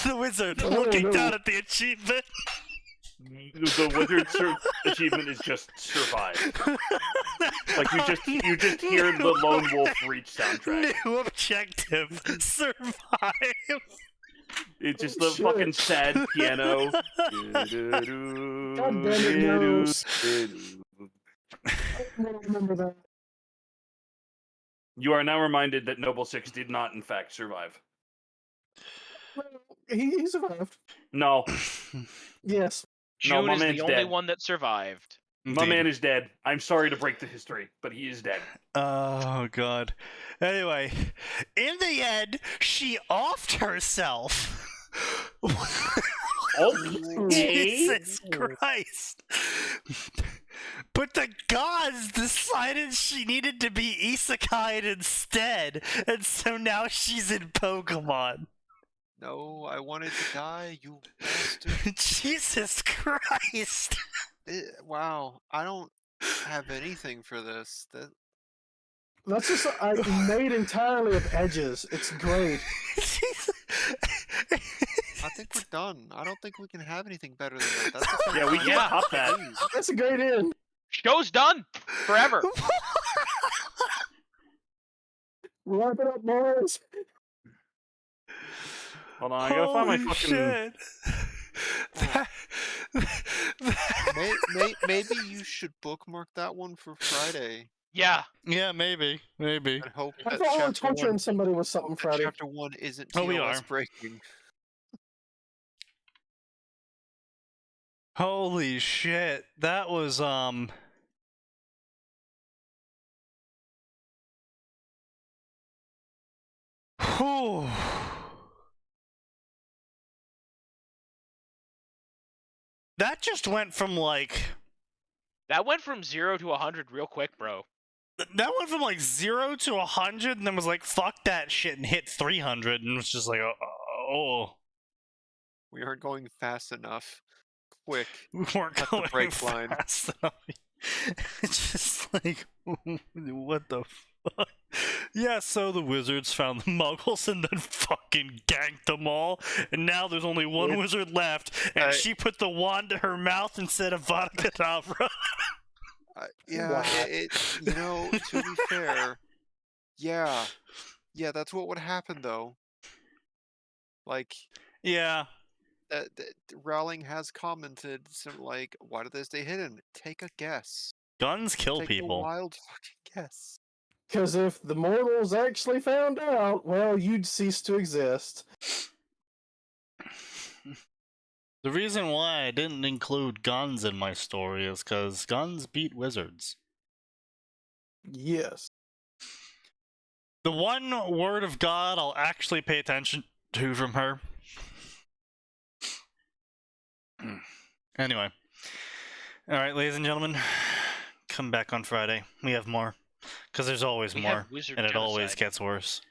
The wizard Oh, looking no. down at the achievement. The wizard achievement is just survive. Like you just hear the Lone Wolf Reach soundtrack. New objective: survive. It's just Oh, the shit. fucking sad piano. God damn it, Nose. I don't remember that. You are now reminded that Noble Six did not, in fact, survive. Well, he survived. No, Yes. No, June my is the man's only dead. one that survived. my man is dead. I'm sorry to break the history, but he is dead. Oh god. Anyway, in the end, she offed herself. Jesus Christ. But the gods decided she needed to be isekai'd instead, and so now she's in Pokemon. No, I wanted to die, you bastard. Jesus Christ. Wow, I don't have anything for this. That's just made entirely of edges. It's great. I think we're done. I don't think we can have anything better than that. That's the Yeah, we first can't time. top that. Please. That's a great end. Show's done forever. Wrap it up, boys. Hold on, I gotta find my Holy fucking. shit. Maybe you should bookmark that one for Friday Yeah. Yeah, maybe. and hope I that thought we were chapter torturing one, somebody with something hope that Friday. chapter 1 isn't Oh, we TOS are. breaking. Holy shit. That was Whew. That just went from like That went from 0 to 100 real quick, bro. that went from like 0 to 100 and then was like fuck that shit and hit 300 and was just like oh We aren't going fast enough. Quick. we weren't Cut the going brake line. fast enough. It's just like what the fuck. Yeah, so the wizards found the muggles and then fucking ganked them all, and now there's only one It's- wizard left, and she put the wand to her mouth and said Avada Kedavra. Yeah, Wow. you know, to be fair, yeah, that's what would happen though. Like, Yeah. Rowling has commented, some like, why do they stay hidden? Take a guess. Guns kill Take a people. wild fucking guess. Because if the mortals actually found out, well, you'd cease to exist. The reason why I didn't include guns in my story is because guns beat wizards. Yes. The one word of God I'll actually pay attention to from her. Anyway. Alright, ladies and gentlemen. Come back on Friday. We have more. Because there's always We more. have wizard And it always genocide. gets worse.